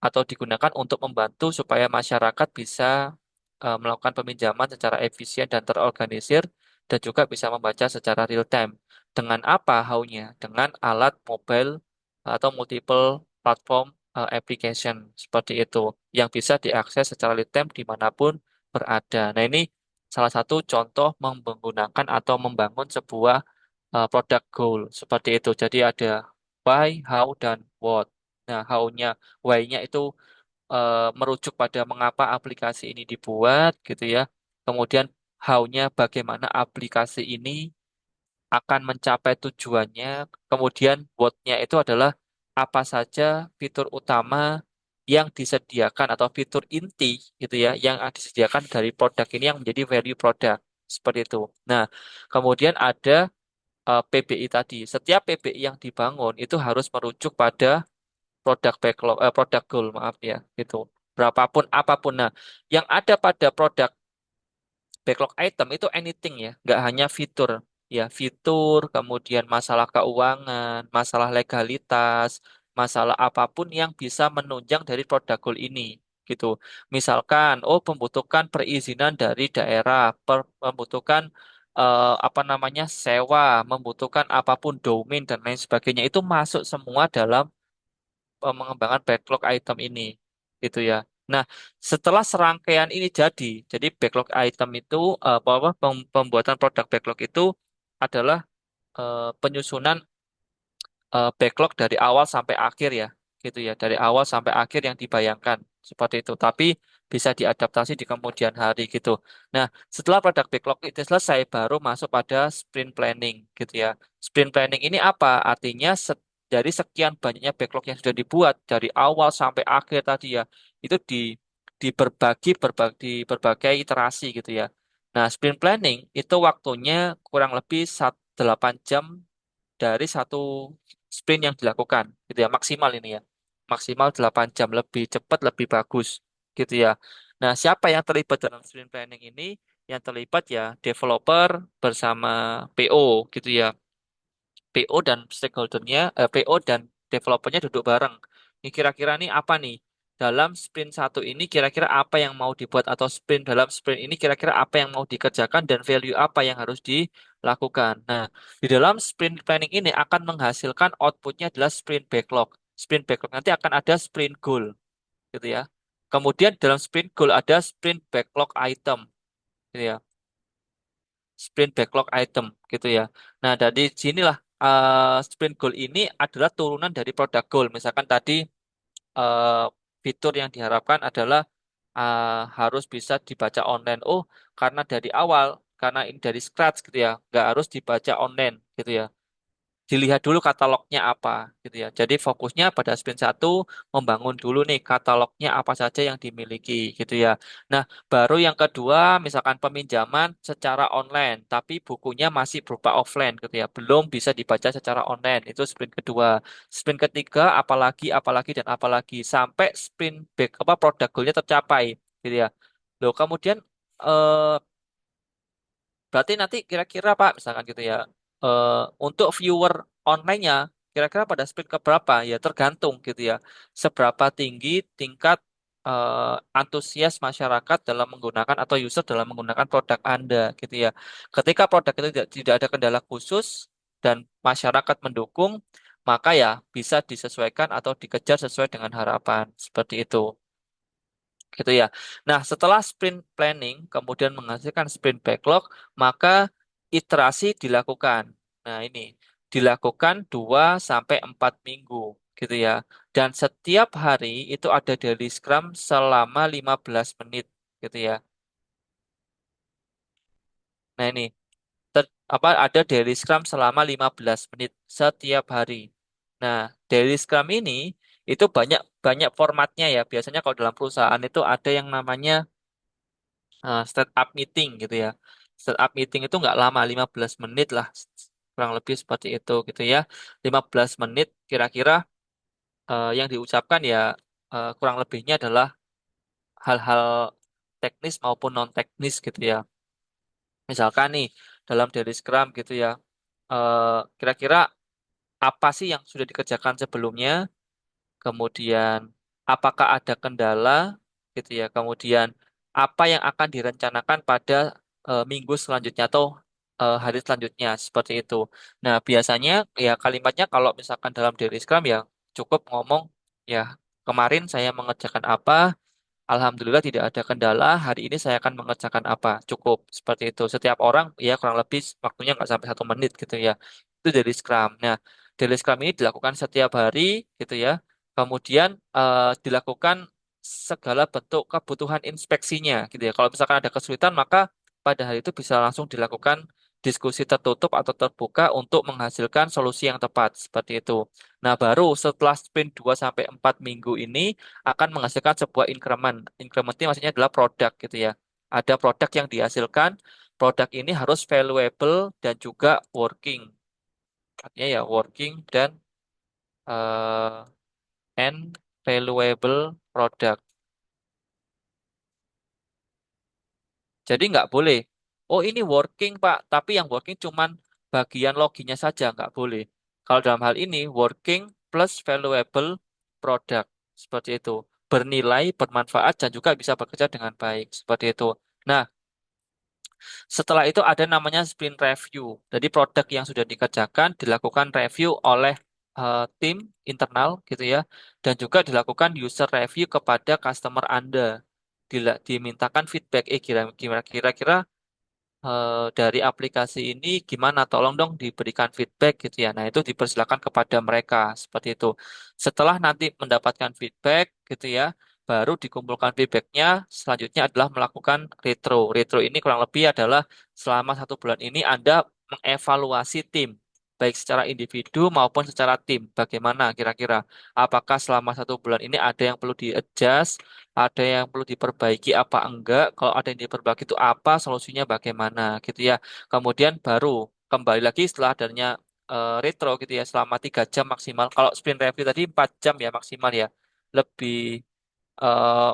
atau digunakan untuk membantu supaya masyarakat bisa melakukan peminjaman secara efisien dan terorganisir dan juga bisa membaca secara real time. Dengan apa haunya? Dengan alat mobile atau multiple platform application seperti itu yang bisa diakses secara real time dimanapun berada. Nah ini salah satu contoh menggunakan atau membangun sebuah product goal seperti itu. Jadi ada why, how, dan what. Nah, how-nya, why-nya itu merujuk pada mengapa aplikasi ini dibuat gitu ya. Kemudian how-nya bagaimana aplikasi ini akan mencapai tujuannya. Kemudian what-nya itu adalah apa saja fitur utama yang disediakan atau fitur inti gitu ya yang disediakan dari produk ini yang menjadi value product seperti itu. Nah, kemudian ada PBI tadi. Setiap PBI yang dibangun itu harus merujuk pada produk goal maaf ya gitu. Berapapun apapun. Nah, yang ada pada produk backlog item itu anything ya, nggak hanya fitur ya, fitur, kemudian masalah keuangan, masalah legalitas, masalah apapun yang bisa menunjang dari produk goal ini gitu. Misalkan, oh membutuhkan perizinan dari daerah, membutuhkan sewa, membutuhkan apapun domain dan lain sebagainya itu masuk semua dalam mengembangkan backlog item ini gitu ya. Nah, setelah serangkaian ini jadi backlog item itu pembuatan produk backlog itu adalah penyusunan backlog dari awal sampai akhir ya, gitu ya, dari awal sampai akhir yang dibayangkan seperti itu. Tapi bisa diadaptasi di kemudian hari gitu. Nah, setelah produk backlog itu selesai, baru masuk pada sprint planning gitu ya. Sprint planning ini apa? Artinya dari sekian banyaknya backlog yang sudah dibuat dari awal sampai akhir tadi ya, itu di berbagai iterasi gitu ya. Nah, sprint planning itu waktunya kurang lebih 8 jam dari satu sprint yang dilakukan gitu ya maksimal ini ya maksimal 8 jam lebih cepat lebih bagus gitu ya. Nah, siapa yang terlibat dalam sprint planning ini? Yang terlibat ya developer bersama PO gitu ya. PO dan stakeholdernya, PO dan developernya duduk bareng. Ini kira-kira nih apa nih? Dalam sprint satu ini kira-kira apa yang mau dibuat atau dalam sprint ini kira-kira apa yang mau dikerjakan dan value apa yang harus dilakukan. Nah, di dalam sprint planning ini akan menghasilkan outputnya adalah sprint backlog. Sprint backlog nanti akan ada sprint goal, gitu ya. Kemudian dalam sprint goal ada sprint backlog item, gitu ya. Sprint backlog item gitu ya. Nah, dari sinilah sprint goal ini adalah turunan dari product goal. Misalkan tadi eh, fitur yang diharapkan adalah harus bisa dibaca online. Oh, karena dari awal, karena ini dari scratch gitu ya, nggak harus dibaca online gitu ya, dilihat dulu katalognya apa gitu ya. Jadi fokusnya pada sprint satu membangun dulu nih katalognya apa saja yang dimiliki gitu ya. Nah, baru yang kedua misalkan peminjaman secara online tapi bukunya masih berupa offline gitu ya. Belum bisa dibaca secara online. Itu sprint kedua. Sprint ketiga apalagi dan apalagi sampai sprint back produk goalnya tercapai gitu ya. Loh, kemudian eh, berarti nanti kira-kira Pak, misalkan gitu ya, eh, untuk viewer online-nya, kira-kira pada speed ke berapa? Ya tergantung gitu ya. Seberapa tinggi tingkat antusias masyarakat dalam menggunakan atau user dalam menggunakan produk Anda gitu ya. Ketika produk itu tidak ada kendala khusus dan masyarakat mendukung, maka ya bisa disesuaikan atau dikejar sesuai dengan harapan. Seperti itu gitu ya. Nah, setelah sprint planning kemudian menghasilkan sprint backlog, maka iterasi dilakukan. Nah, ini dilakukan 2 sampai 4 minggu gitu ya. Dan setiap hari itu ada daily scrum selama 15 menit gitu ya. Nah, ini ada daily scrum selama 15 menit setiap hari. Nah, daily scrum ini Itu banyak banyak formatnya ya. Biasanya kalau dalam perusahaan itu ada yang namanya startup meeting gitu ya. Startup meeting itu nggak lama, 15 menit lah, kurang lebih seperti itu gitu ya. 15 menit kira-kira yang diucapkan ya kurang lebihnya adalah hal-hal teknis maupun non teknis gitu ya. Misalkan nih dalam daily scrum gitu ya, kira-kira apa sih yang sudah dikerjakan sebelumnya, kemudian apakah ada kendala gitu ya, kemudian apa yang akan direncanakan pada minggu selanjutnya atau hari selanjutnya seperti itu. Nah, biasanya ya kalimatnya kalau misalkan dalam daily scrum ya cukup ngomong ya kemarin saya mengerjakan apa. Alhamdulillah tidak ada kendala. Hari ini saya akan mengerjakan apa. Cukup seperti itu. Setiap orang ya kurang lebih waktunya nggak sampai 1 menit gitu ya. Itu dari Scrum. Nah, daily Scrum ini dilakukan setiap hari gitu ya. Kemudian dilakukan segala bentuk kebutuhan inspeksinya gitu ya. Kalau misalkan ada kesulitan maka pada hari itu bisa langsung dilakukan diskusi tertutup atau terbuka untuk menghasilkan solusi yang tepat seperti itu. Nah, baru setelah sprint 2 sampai 4 minggu ini akan menghasilkan sebuah increment. Increment ini maksudnya adalah produk gitu ya. Ada produk yang dihasilkan, produk ini harus valuable dan juga working. Artinya ya working dan uh, and valuable product. Jadi nggak boleh. Oh ini working Pak, tapi yang working cuman bagian loginya saja nggak boleh. Kalau dalam hal ini working plus valuable product seperti itu. Bernilai, bermanfaat dan juga bisa bekerja dengan baik seperti itu. Nah, setelah itu ada namanya sprint review. Jadi produk yang sudah dikerjakan dilakukan review oleh tim internal gitu ya. Dan juga dilakukan user review kepada customer Anda. Dimintakan feedback, kira-kira dari aplikasi ini gimana? Tolong dong diberikan feedback gitu ya. Nah, itu dipersilakan kepada mereka seperti itu. Setelah nanti mendapatkan feedback gitu ya, baru dikumpulkan feedbacknya. Selanjutnya adalah melakukan retro. Retro ini kurang lebih adalah selama 1 bulan ini Anda mengevaluasi tim. Baik secara individu maupun secara tim. Bagaimana kira-kira? Apakah selama 1 bulan ini ada yang perlu di-adjust? Ada yang perlu diperbaiki apa enggak, kalau ada yang diperbaiki itu apa, solusinya bagaimana gitu ya. Kemudian baru kembali lagi setelah adanya retro gitu ya, selama 3 jam maksimal. Kalau sprint review tadi 4 jam ya maksimal ya, lebih eh,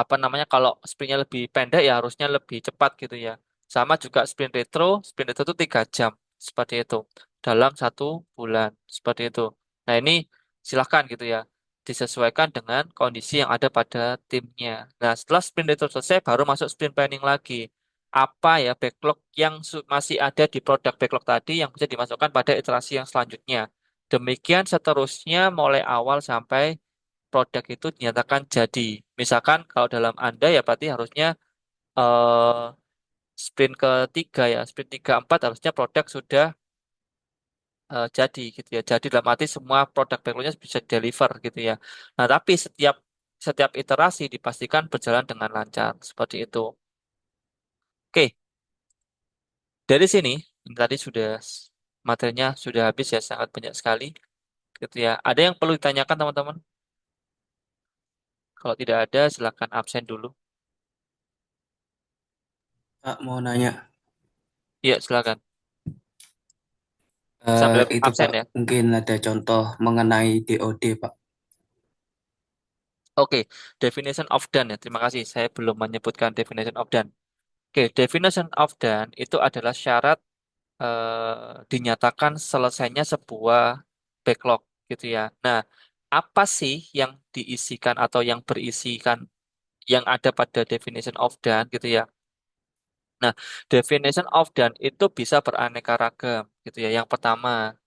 apa namanya, kalau sprintnya lebih pendek ya harusnya lebih cepat gitu ya. Sama juga sprint retro itu 3 jam seperti itu dalam 1 bulan seperti itu. Nah ini silahkan gitu ya disesuaikan dengan kondisi yang ada pada timnya. Nah setelah sprint retro selesai baru masuk sprint planning lagi. Apa ya backlog yang masih ada di produk backlog tadi yang bisa dimasukkan pada iterasi yang selanjutnya. Demikian seterusnya mulai awal sampai produk itu dinyatakan jadi. Misalkan kalau dalam Anda ya berarti harusnya eh, sprint ketiga ya, sprint 3 4 harusnya produk sudah jadi gitu ya. Jadi dalam arti semua produk backlognya bisa deliver gitu ya. Nah tapi setiap setiap iterasi dipastikan berjalan dengan lancar seperti itu. Oke, dari sini ini tadi sudah materinya sudah habis ya, sangat banyak sekali gitu ya. Ada yang perlu ditanyakan teman-teman? Kalau tidak ada silakan absen dulu. Pak mau nanya, Iya silakan. Sambil itu absen Pak ya. mungkin ada contoh mengenai DOD Pak. Oke, definition of done ya. Terima kasih. Saya belum menyebutkan definition of done. Oke, definition of done itu adalah syarat dinyatakan selesainya sebuah backlog gitu ya. Nah, apa sih yang diisikan atau yang berisikan yang ada pada definition of done gitu ya. Nah, definition of done itu bisa beraneka ragam gitu ya. Yang pertama,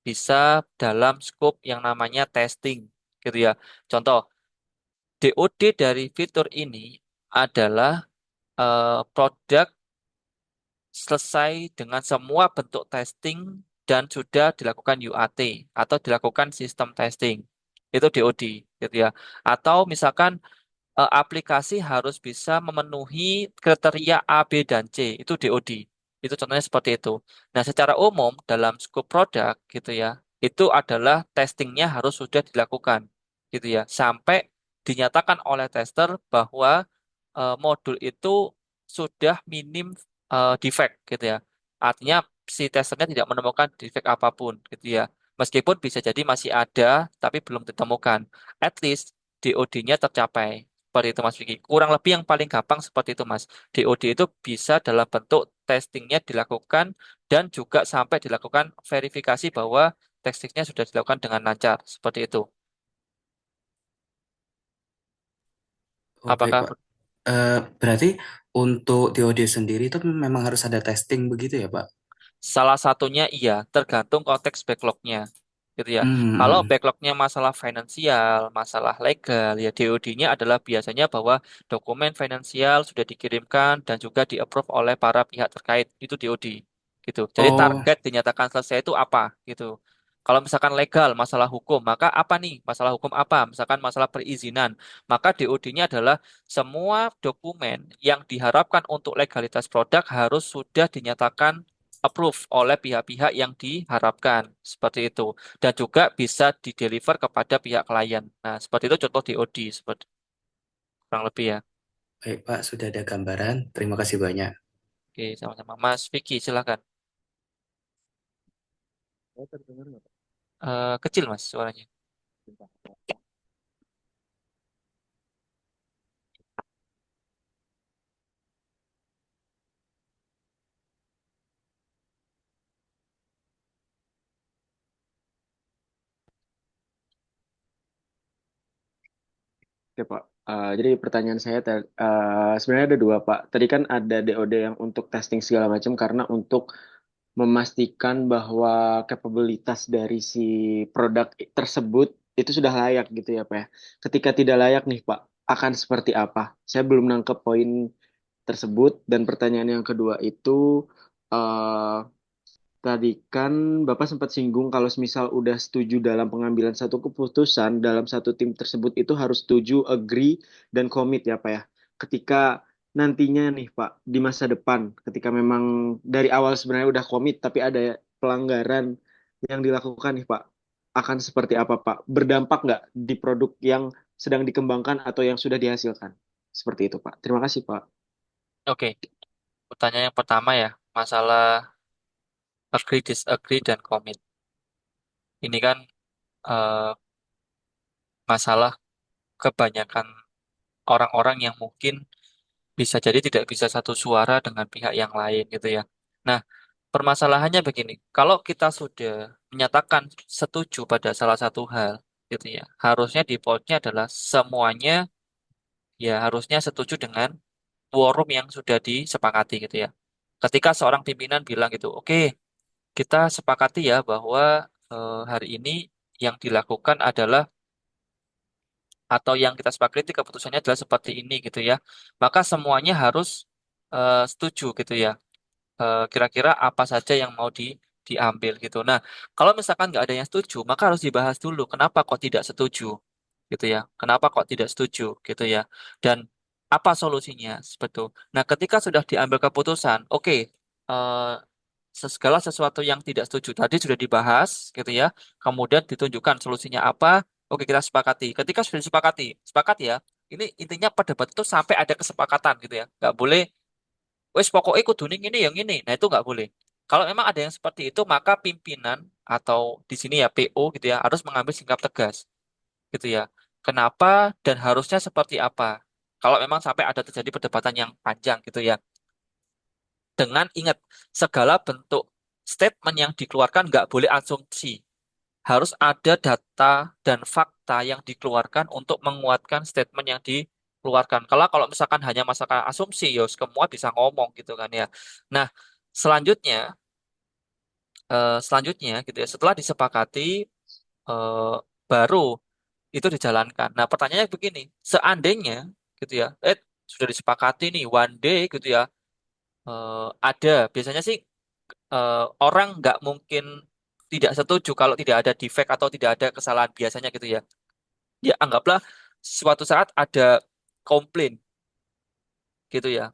bisa dalam scope yang namanya testing gitu ya. Contoh, DOD dari fitur ini adalah produk selesai dengan semua bentuk testing dan sudah dilakukan UAT atau dilakukan sistem testing. Itu DOD gitu ya. Atau misalkan aplikasi harus bisa memenuhi kriteria A, B, dan C. Itu DOD. Itu contohnya seperti itu. Nah, secara umum dalam scope produk gitu ya, itu adalah testingnya harus sudah dilakukan, gitu ya, sampai dinyatakan oleh tester bahwa modul itu sudah minim defect, gitu ya. Artinya si testernya tidak menemukan defect apapun, gitu ya. Meskipun bisa jadi masih ada, tapi belum ditemukan. At least DOD-nya tercapai. Seperti itu Mas Vicky. Kurang lebih yang paling gampang seperti itu Mas. DOD itu bisa dalam bentuk testingnya dilakukan dan juga sampai dilakukan verifikasi bahwa testingnya sudah dilakukan dengan lancar. Seperti itu. Oh, baik, Apakah Pak. Berarti untuk TOD sendiri itu memang harus ada testing begitu ya, Pak? salah satunya iya, tergantung konteks backlognya, gitu ya. Kalau Hmm. backlognya masalah finansial, masalah legal, ya DOD-nya adalah biasanya bahwa dokumen finansial sudah dikirimkan dan juga di-approve oleh para pihak terkait, itu DOD, gitu. Jadi Oh, target dinyatakan selesai itu apa, gitu. Kalau misalkan legal, masalah hukum, maka apa nih? Masalah hukum apa? Misalkan masalah perizinan, maka DOD-nya adalah semua dokumen yang diharapkan untuk legalitas produk harus sudah dinyatakan approve oleh pihak-pihak yang diharapkan seperti itu dan juga bisa dideliver kepada pihak klien. Nah, seperti itu contoh DOD seperti kurang lebih ya. baik, Pak. Sudah ada gambaran. Terima kasih banyak. Oke, sama-sama. Mas Vicky, silakan. Kecil Mas suaranya. Oke, Pak. Jadi pertanyaan saya sebenarnya ada dua, Pak. Tadi kan ada DOD yang untuk testing segala macam karena untuk memastikan bahwa kapabilitas dari si produk tersebut itu sudah layak gitu ya, Pak ya. Ketika tidak layak nih, Pak, akan seperti apa? Saya belum nangkep poin tersebut. Dan pertanyaan yang kedua itu eh, tadi kan Bapak sempat singgung kalau misal udah setuju dalam pengambilan satu keputusan dalam satu tim tersebut itu harus setuju, agree, dan komit ya Pak ya. Ketika nantinya nih Pak di masa depan, ketika memang dari awal sebenarnya udah komit tapi ada pelanggaran yang dilakukan nih Pak, akan seperti apa Pak? Berdampak nggak di produk yang sedang dikembangkan atau yang sudah dihasilkan? Seperti itu Pak. Terima kasih Pak. Oke, pertanyaan yang pertama ya, masalah agree, disagree, dan commit. Ini kan eh, masalah kebanyakan orang-orang yang mungkin bisa jadi tidak bisa satu suara dengan pihak yang lain gitu ya. Nah, permasalahannya begini, kalau kita sudah menyatakan setuju pada salah satu hal, gitu ya, harusnya defaultnya adalah semuanya ya harusnya setuju dengan quorum yang sudah disepakati gitu ya. Ketika seorang pimpinan bilang gitu, oke, kita sepakati ya bahwa hari ini yang dilakukan adalah atau yang kita sepakati keputusannya adalah seperti ini gitu ya. Maka semuanya harus setuju gitu ya. Kira-kira apa saja yang mau diambil gitu. Nah, kalau misalkan nggak ada yang setuju, maka harus dibahas dulu. Kenapa kok tidak setuju, gitu ya? Kenapa kok tidak setuju, gitu ya? Dan apa solusinya, sebetulnya? Nah, ketika sudah diambil keputusan, oke, segala sesuatu yang tidak setuju tadi sudah dibahas, gitu ya. Kemudian ditunjukkan solusinya apa. Oke, kita sepakati. Ketika sudah disepakati, sepakat ya. Ini intinya perdebat itu sampai ada kesepakatan, gitu ya. Nggak boleh wes pokoknya kudu ning ini yang ini. Nah, itu nggak boleh. Kalau memang ada yang seperti itu, maka pimpinan atau di sini ya PO gitu ya harus mengambil sikap tegas gitu ya. Kenapa dan harusnya seperti apa? Kalau memang sampai ada terjadi perdebatan yang panjang gitu ya. Dengan ingat segala bentuk statement yang dikeluarkan nggak boleh asumsi. Harus ada data dan fakta yang dikeluarkan untuk menguatkan statement yang dikeluarkan. Kalau misalkan hanya masalah asumsi, ya semua bisa ngomong gitu kan ya. Nah, selanjutnya selanjutnya gitu ya, setelah disepakati eh, baru itu dijalankan. Nah, pertanyaannya begini, seandainya gitu ya, sudah disepakati nih one day gitu ya, ada biasanya sih orang nggak mungkin tidak setuju kalau tidak ada defect atau tidak ada kesalahan biasanya gitu ya. Ya anggaplah suatu saat ada komplain gitu ya,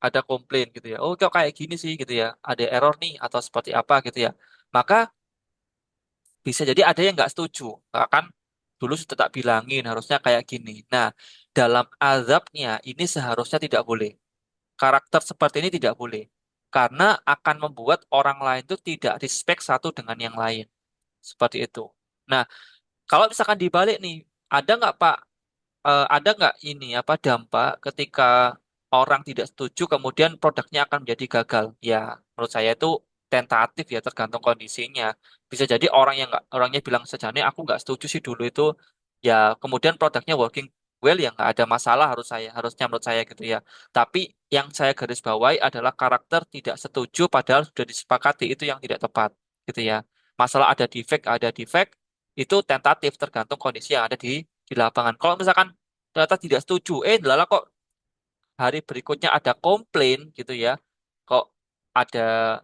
ada komplain gitu ya. Oh, kok kayak gini sih gitu ya, ada error nih atau seperti apa gitu ya. Maka bisa jadi ada yang nggak setuju. Kan dulu sudah tak bilangin harusnya kayak gini. Nah, dalam azabnya ini seharusnya tidak boleh. Karakter seperti ini tidak boleh. Karena akan membuat orang lain itu tidak respect satu dengan yang lain. Seperti itu. Nah, kalau misalkan dibalik nih, ada nggak Pak, ada nggak ini apa dampak ketika orang tidak setuju kemudian produknya akan menjadi gagal? Ya, menurut saya itu tentatif ya tergantung kondisinya. Bisa jadi orang yang nggak orangnya bilang sejane aku nggak setuju sih dulu itu ya kemudian produknya working well ya nggak ada masalah harusnya menurut saya gitu ya. Tapi yang saya garis bawahi adalah karakter tidak setuju padahal sudah disepakati itu yang tidak tepat gitu ya. Masalah ada defect itu tentatif tergantung kondisi yang ada di lapangan. Kalau misalkan ternyata tidak setuju, lala kok hari berikutnya ada komplain gitu ya, kok ada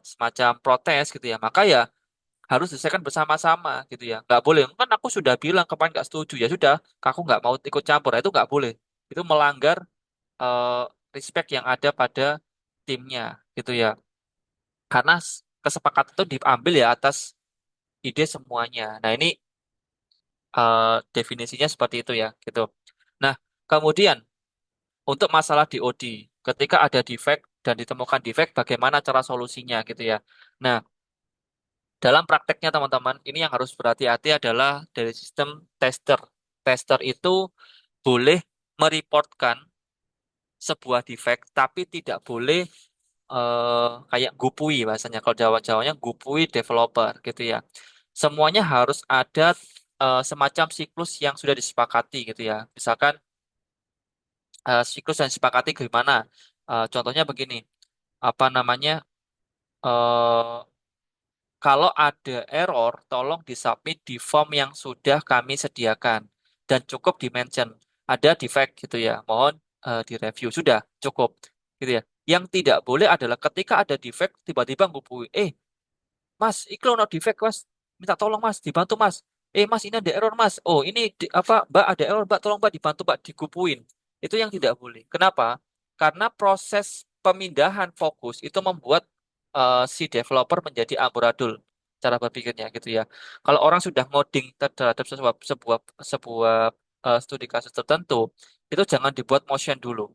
semacam protes gitu ya, maka ya harus diselesaikan bersama-sama gitu ya. Nggak boleh, kan aku sudah bilang kemarin nggak setuju, ya sudah, aku nggak mau ikut campur. Nah, itu nggak boleh. Itu melanggar eh, respect yang ada pada timnya gitu ya. Karena kesepakatan itu diambil ya atas ide semuanya. Nah, ini definisinya seperti itu ya gitu. Nah, kemudian untuk masalah DoD, ketika ada defect dan ditemukan defect, bagaimana cara solusinya gitu ya. Nah, dalam prakteknya teman-teman, ini yang harus berhati-hati adalah dari sistem tester. Tester itu boleh mereportkan sebuah defect, tapi tidak boleh kayak gupui bahasanya. Kalau Jawa-Jawanya gupui developer gitu ya. Semuanya harus ada semacam siklus yang sudah disepakati gitu ya. Misalkan siklus yang disepakati gimana? Contohnya begini, apa namanya? eh Kalau ada error, tolong disubmit di form yang sudah kami sediakan dan cukup di-mention ada defect gitu ya. Mohon direview. Sudah cukup gitu ya. Yang tidak boleh adalah ketika ada defect tiba-tiba ngubungi, Mas, iklan no defect Mas, minta tolong Mas, dibantu Mas. Mas ini ada error Mas. Oh ini apa Mbak ada error Mbak, tolong Mbak dibantu Mbak digupuin. Itu yang tidak boleh. Kenapa? Karena proses pemindahan fokus itu membuat si developer menjadi amburadul cara berpikirnya gitu ya. Kalau orang sudah ngoding terhadap sebuah sebuah sebuah studi kasus tertentu, itu jangan dibuat motion dulu.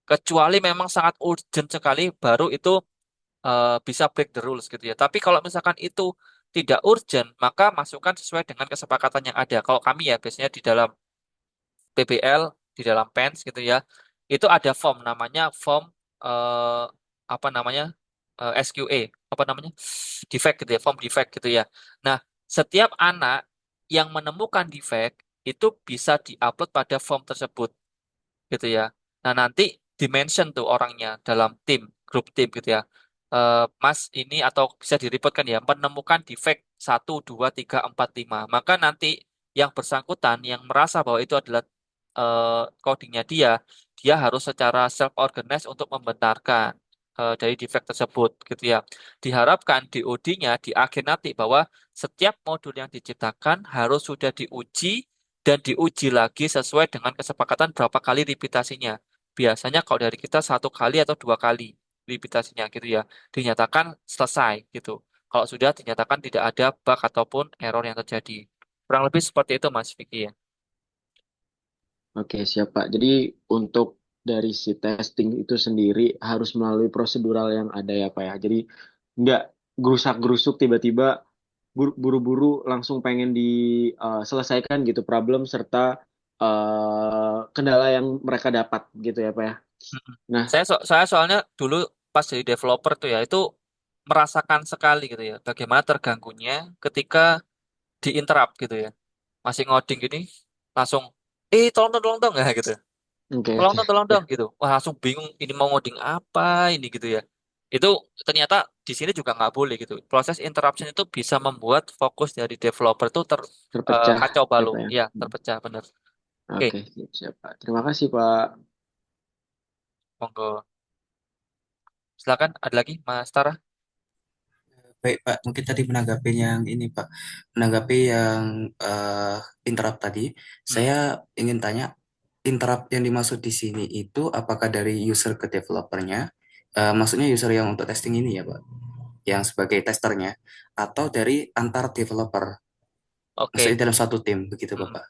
Kecuali memang sangat urgent sekali, baru itu bisa break the rules gitu ya. Tapi kalau misalkan itu tidak urgent, maka masukkan sesuai dengan kesepakatan yang ada. Kalau kami ya biasanya di dalam PBL, di dalam PENS gitu ya, itu ada form namanya form eh, apa namanya SQA, apa namanya defect gitu ya, form defect gitu ya. Nah, setiap anak yang menemukan defect itu bisa diupload pada form tersebut gitu ya. Nah, nanti dimention tuh orangnya dalam tim, grup tim gitu ya. Mas ini atau bisa direpotkan ya, menemukan defect 1, 2, 3, 4, 5. Maka nanti yang bersangkutan yang merasa bahwa itu adalah codingnya dia harus secara self-organize untuk membenarkan dari defect tersebut gitu ya. Diharapkan DoD-nya di akhir nanti bahwa setiap modul yang diciptakan harus sudah diuji dan diuji lagi sesuai dengan kesepakatan berapa kali repitasinya. Biasanya kalau dari kita 1 kali atau 2 kali repitasinya gitu ya, dinyatakan selesai gitu. Kalau sudah dinyatakan tidak ada bug ataupun error yang terjadi. Kurang lebih seperti itu Mas Vicky ya. Oke, siap Pak. Jadi untuk dari si testing itu sendiri harus melalui prosedural yang ada ya Pak ya. Jadi nggak gerusak-gerusuk tiba-tiba buru-buru langsung pengen diselesaikan gitu problem serta kendala yang mereka dapat gitu ya Pak ya. Mm-mm. Nah, Saya soalnya dulu pas jadi developer tuh ya itu merasakan sekali gitu ya bagaimana terganggunya ketika diinterrupt gitu ya. Masih ngoding gini langsung tolong dong tolong dong ya gitu. oke oke. Tolong Ya, dong gitu. Wah langsung bingung ini mau ngoding apa ini gitu ya. Itu ternyata di sini juga nggak boleh gitu. Proses interruption itu bisa membuat fokus dari developer itu terpecah kacau ya balau. Pak ya. Ya terpecah bener. Oke, Oke, siap, siap Pak. Terima kasih Pak. monggo. Silakan ada lagi Mas Tara. Baik Pak, mungkin tadi menanggapi yang ini Pak, menanggapi yang interrupt tadi, Hmm. saya ingin tanya, interrupt yang dimaksud di sini itu apakah dari user ke developernya, maksudnya user yang untuk testing ini ya Pak, yang sebagai testernya, atau dari antar developer? Oke. Maksudnya dalam satu tim, begitu Hmm. Bapak.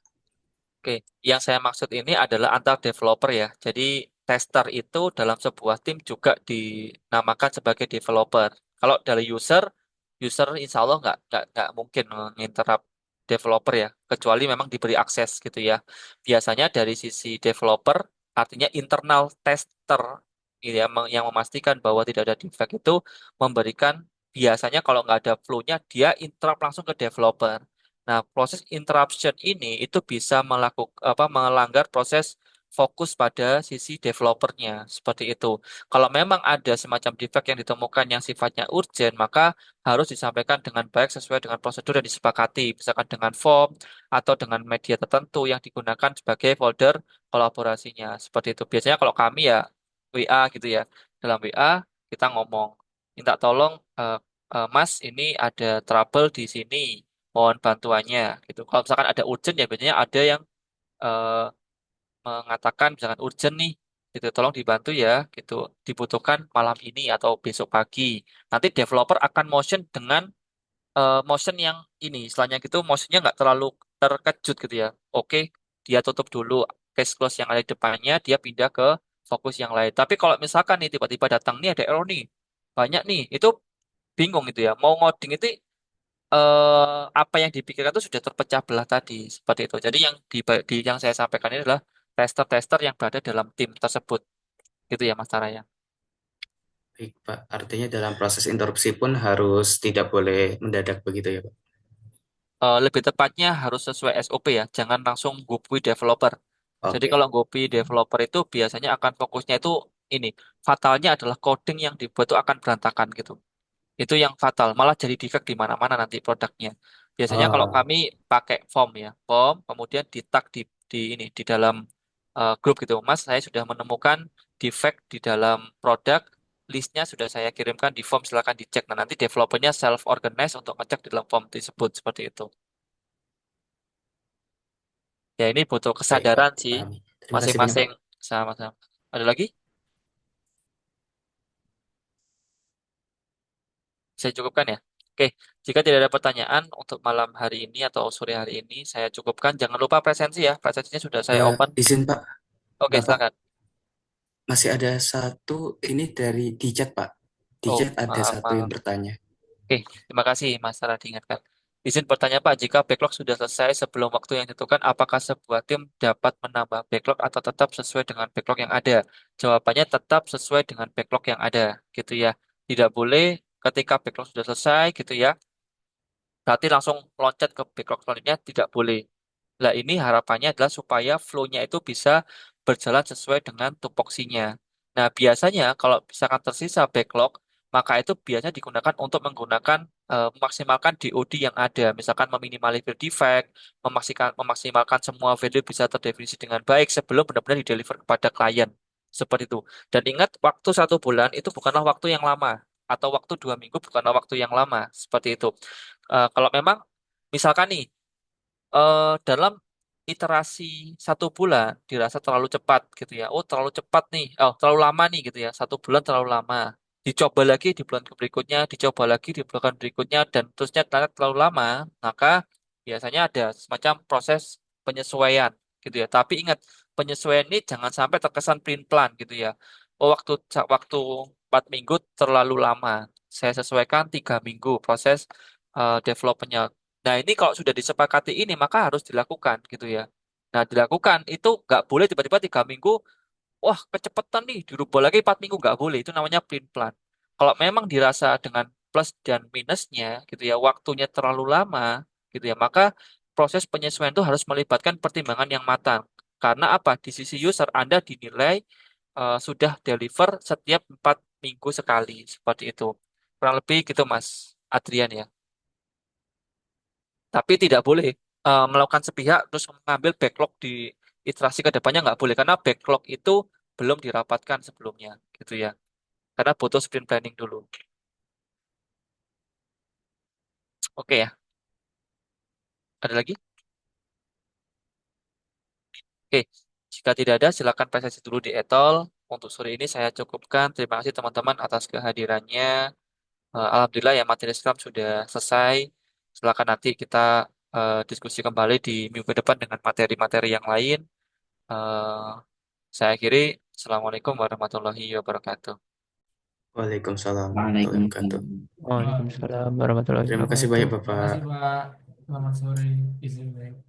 Oke, yang saya maksud ini adalah antar developer ya. Jadi tester itu dalam sebuah tim juga dinamakan sebagai developer. Kalau dari user insya Allah nggak mungkin menginterrupt developer ya, kecuali memang diberi akses gitu ya. Biasanya dari sisi developer, artinya internal tester gitu ya, yang memastikan bahwa tidak ada defect itu memberikan biasanya kalau nggak ada flow-nya dia interrupt langsung ke developer. Nah, proses interruption ini itu bisa melanggar proses fokus pada sisi developernya seperti itu. Kalau memang ada semacam defect yang ditemukan yang sifatnya urgent, maka harus disampaikan dengan baik sesuai dengan prosedur yang disepakati, misalkan dengan form atau dengan media tertentu yang digunakan sebagai folder kolaborasinya. Seperti itu. Biasanya kalau kami ya WA gitu ya. Dalam WA kita ngomong, minta tolong Mas, ini ada trouble di sini mohon bantuannya gitu. Kalau misalkan ada urgent ya biasanya ada yang eh, mengatakan misalkan urgent nih gitu tolong dibantu ya gitu dibutuhkan malam ini atau besok pagi. Nanti developer akan motion dengan motion yang ini istilahnya gitu motionnya nggak terlalu terkejut gitu ya. Oke, dia tutup dulu case close yang ada di depannya, dia pindah ke fokus yang lain. Tapi kalau misalkan nih tiba-tiba datang nih ada error nih banyak nih itu bingung gitu ya mau ngoding itu apa yang dipikirkan itu sudah terpecah belah tadi seperti itu. Jadi yang yang saya sampaikan ini adalah tester-tester yang berada dalam tim tersebut, gitu ya Mas Tara ya. Baik, Pak. Artinya dalam proses interupsi pun harus tidak boleh mendadak begitu ya, Pak? Lebih tepatnya harus sesuai SOP ya, jangan langsung gopui developer. Jadi Oke. kalau gopui developer itu biasanya akan fokusnya itu ini, fatalnya adalah coding yang dibuat itu akan berantakan gitu. Itu yang fatal, malah jadi defect di mana-mana nanti produknya. Biasanya kalau Oh, kami pakai form ya, form kemudian di tag di dalam grup gitu. Mas, saya sudah menemukan defect di dalam produk, listnya sudah saya kirimkan di form, silakan dicek. Nah, nanti developernya self organize untuk ngecek di dalam form tersebut seperti itu. Ya, ini butuh baik, Pak. kesadaran sih Pahami. Terima kasih banyak, masing-masing Pak. sama-sama. Ada lagi? Saya cukupkan ya. Oke, jika tidak ada pertanyaan untuk malam hari ini atau sore hari ini, saya cukupkan. Jangan lupa presensi ya. Presensinya sudah saya open. Izin, Pak. Oke, Bapak, silakan. masih ada satu ini dari di chat, Pak. Di Oh, chat ada maaf, satu yang maaf. bertanya. Oke, terima kasih Mas Sarah diingatkan. Izin bertanya Pak, jika backlog sudah selesai sebelum waktu yang ditentukan, apakah sebuah tim dapat menambah backlog atau tetap sesuai dengan backlog yang ada? Jawabannya tetap sesuai dengan backlog yang ada, gitu ya. Tidak boleh ketika backlog sudah selesai, gitu ya. Berarti langsung loncat ke backlog selanjutnya, tidak boleh. Nah, ini harapannya adalah supaya flow-nya itu bisa berjalan sesuai dengan tupoksinya. Nah, biasanya kalau misalkan tersisa backlog, maka itu biasanya digunakan untuk menggunakan memaksimalkan DoD yang ada. Misalkan meminimalisir defect, memaksimalkan semua value bisa terdefinisi dengan baik sebelum benar-benar di-deliver kepada klien. Seperti itu. Dan ingat, waktu 1 bulan itu bukanlah waktu yang lama. Atau waktu 2 minggu bukanlah waktu yang lama. Seperti itu. Kalau memang, misalkan nih, dalam iterasi 1 bulan dirasa terlalu cepat gitu ya. Oh terlalu cepat nih, oh terlalu lama nih gitu ya. 1 bulan terlalu lama. Dicoba lagi di bulan berikutnya, dicoba lagi di bulan berikutnya, dan terusnya ternyata terlalu lama. Maka biasanya ada semacam proses penyesuaian gitu ya. Tapi ingat penyesuaian ini jangan sampai terkesan plan gitu ya. Oh waktu 4 minggu terlalu lama. Saya sesuaikan 3 minggu proses developmentnya. Nah, ini kalau sudah disepakati ini, maka harus dilakukan gitu ya. Nah, dilakukan itu nggak boleh tiba-tiba 3 minggu, wah kecepatan nih, dirubah lagi 4 minggu, nggak boleh. Itu namanya plan. Kalau memang dirasa dengan plus dan minusnya gitu ya, waktunya terlalu lama gitu ya, maka proses penyesuaian itu harus melibatkan pertimbangan yang matang. Karena apa? Di sisi user, Anda dinilai sudah deliver setiap 4 minggu sekali, seperti itu. Kurang lebih gitu, Mas Adrian ya. Tapi tidak boleh melakukan sepihak terus mengambil backlog di iterasi ke depannya nggak boleh karena backlog itu belum dirapatkan sebelumnya gitu ya. Karena butuh sprint planning dulu. Oke ya. Ada lagi? Oke. Jika tidak ada silakan presentasi dulu di etol. Untuk sore ini saya cukupkan. Terima kasih teman-teman atas kehadirannya. Alhamdulillah ya materi Scrum sudah selesai. Silakan nanti kita diskusi kembali di minggu depan dengan materi-materi yang lain. Eh, saya akhiri. Assalamualaikum warahmatullahi wabarakatuh. Waalaikumsalam warahmatullahi wabarakatuh. Waalaikumsalam. Waalaikumsalam warahmatullahi Terima kasih wabarakatuh. banyak Terima Bapak. kasih Pak. Selamat sore. Izin.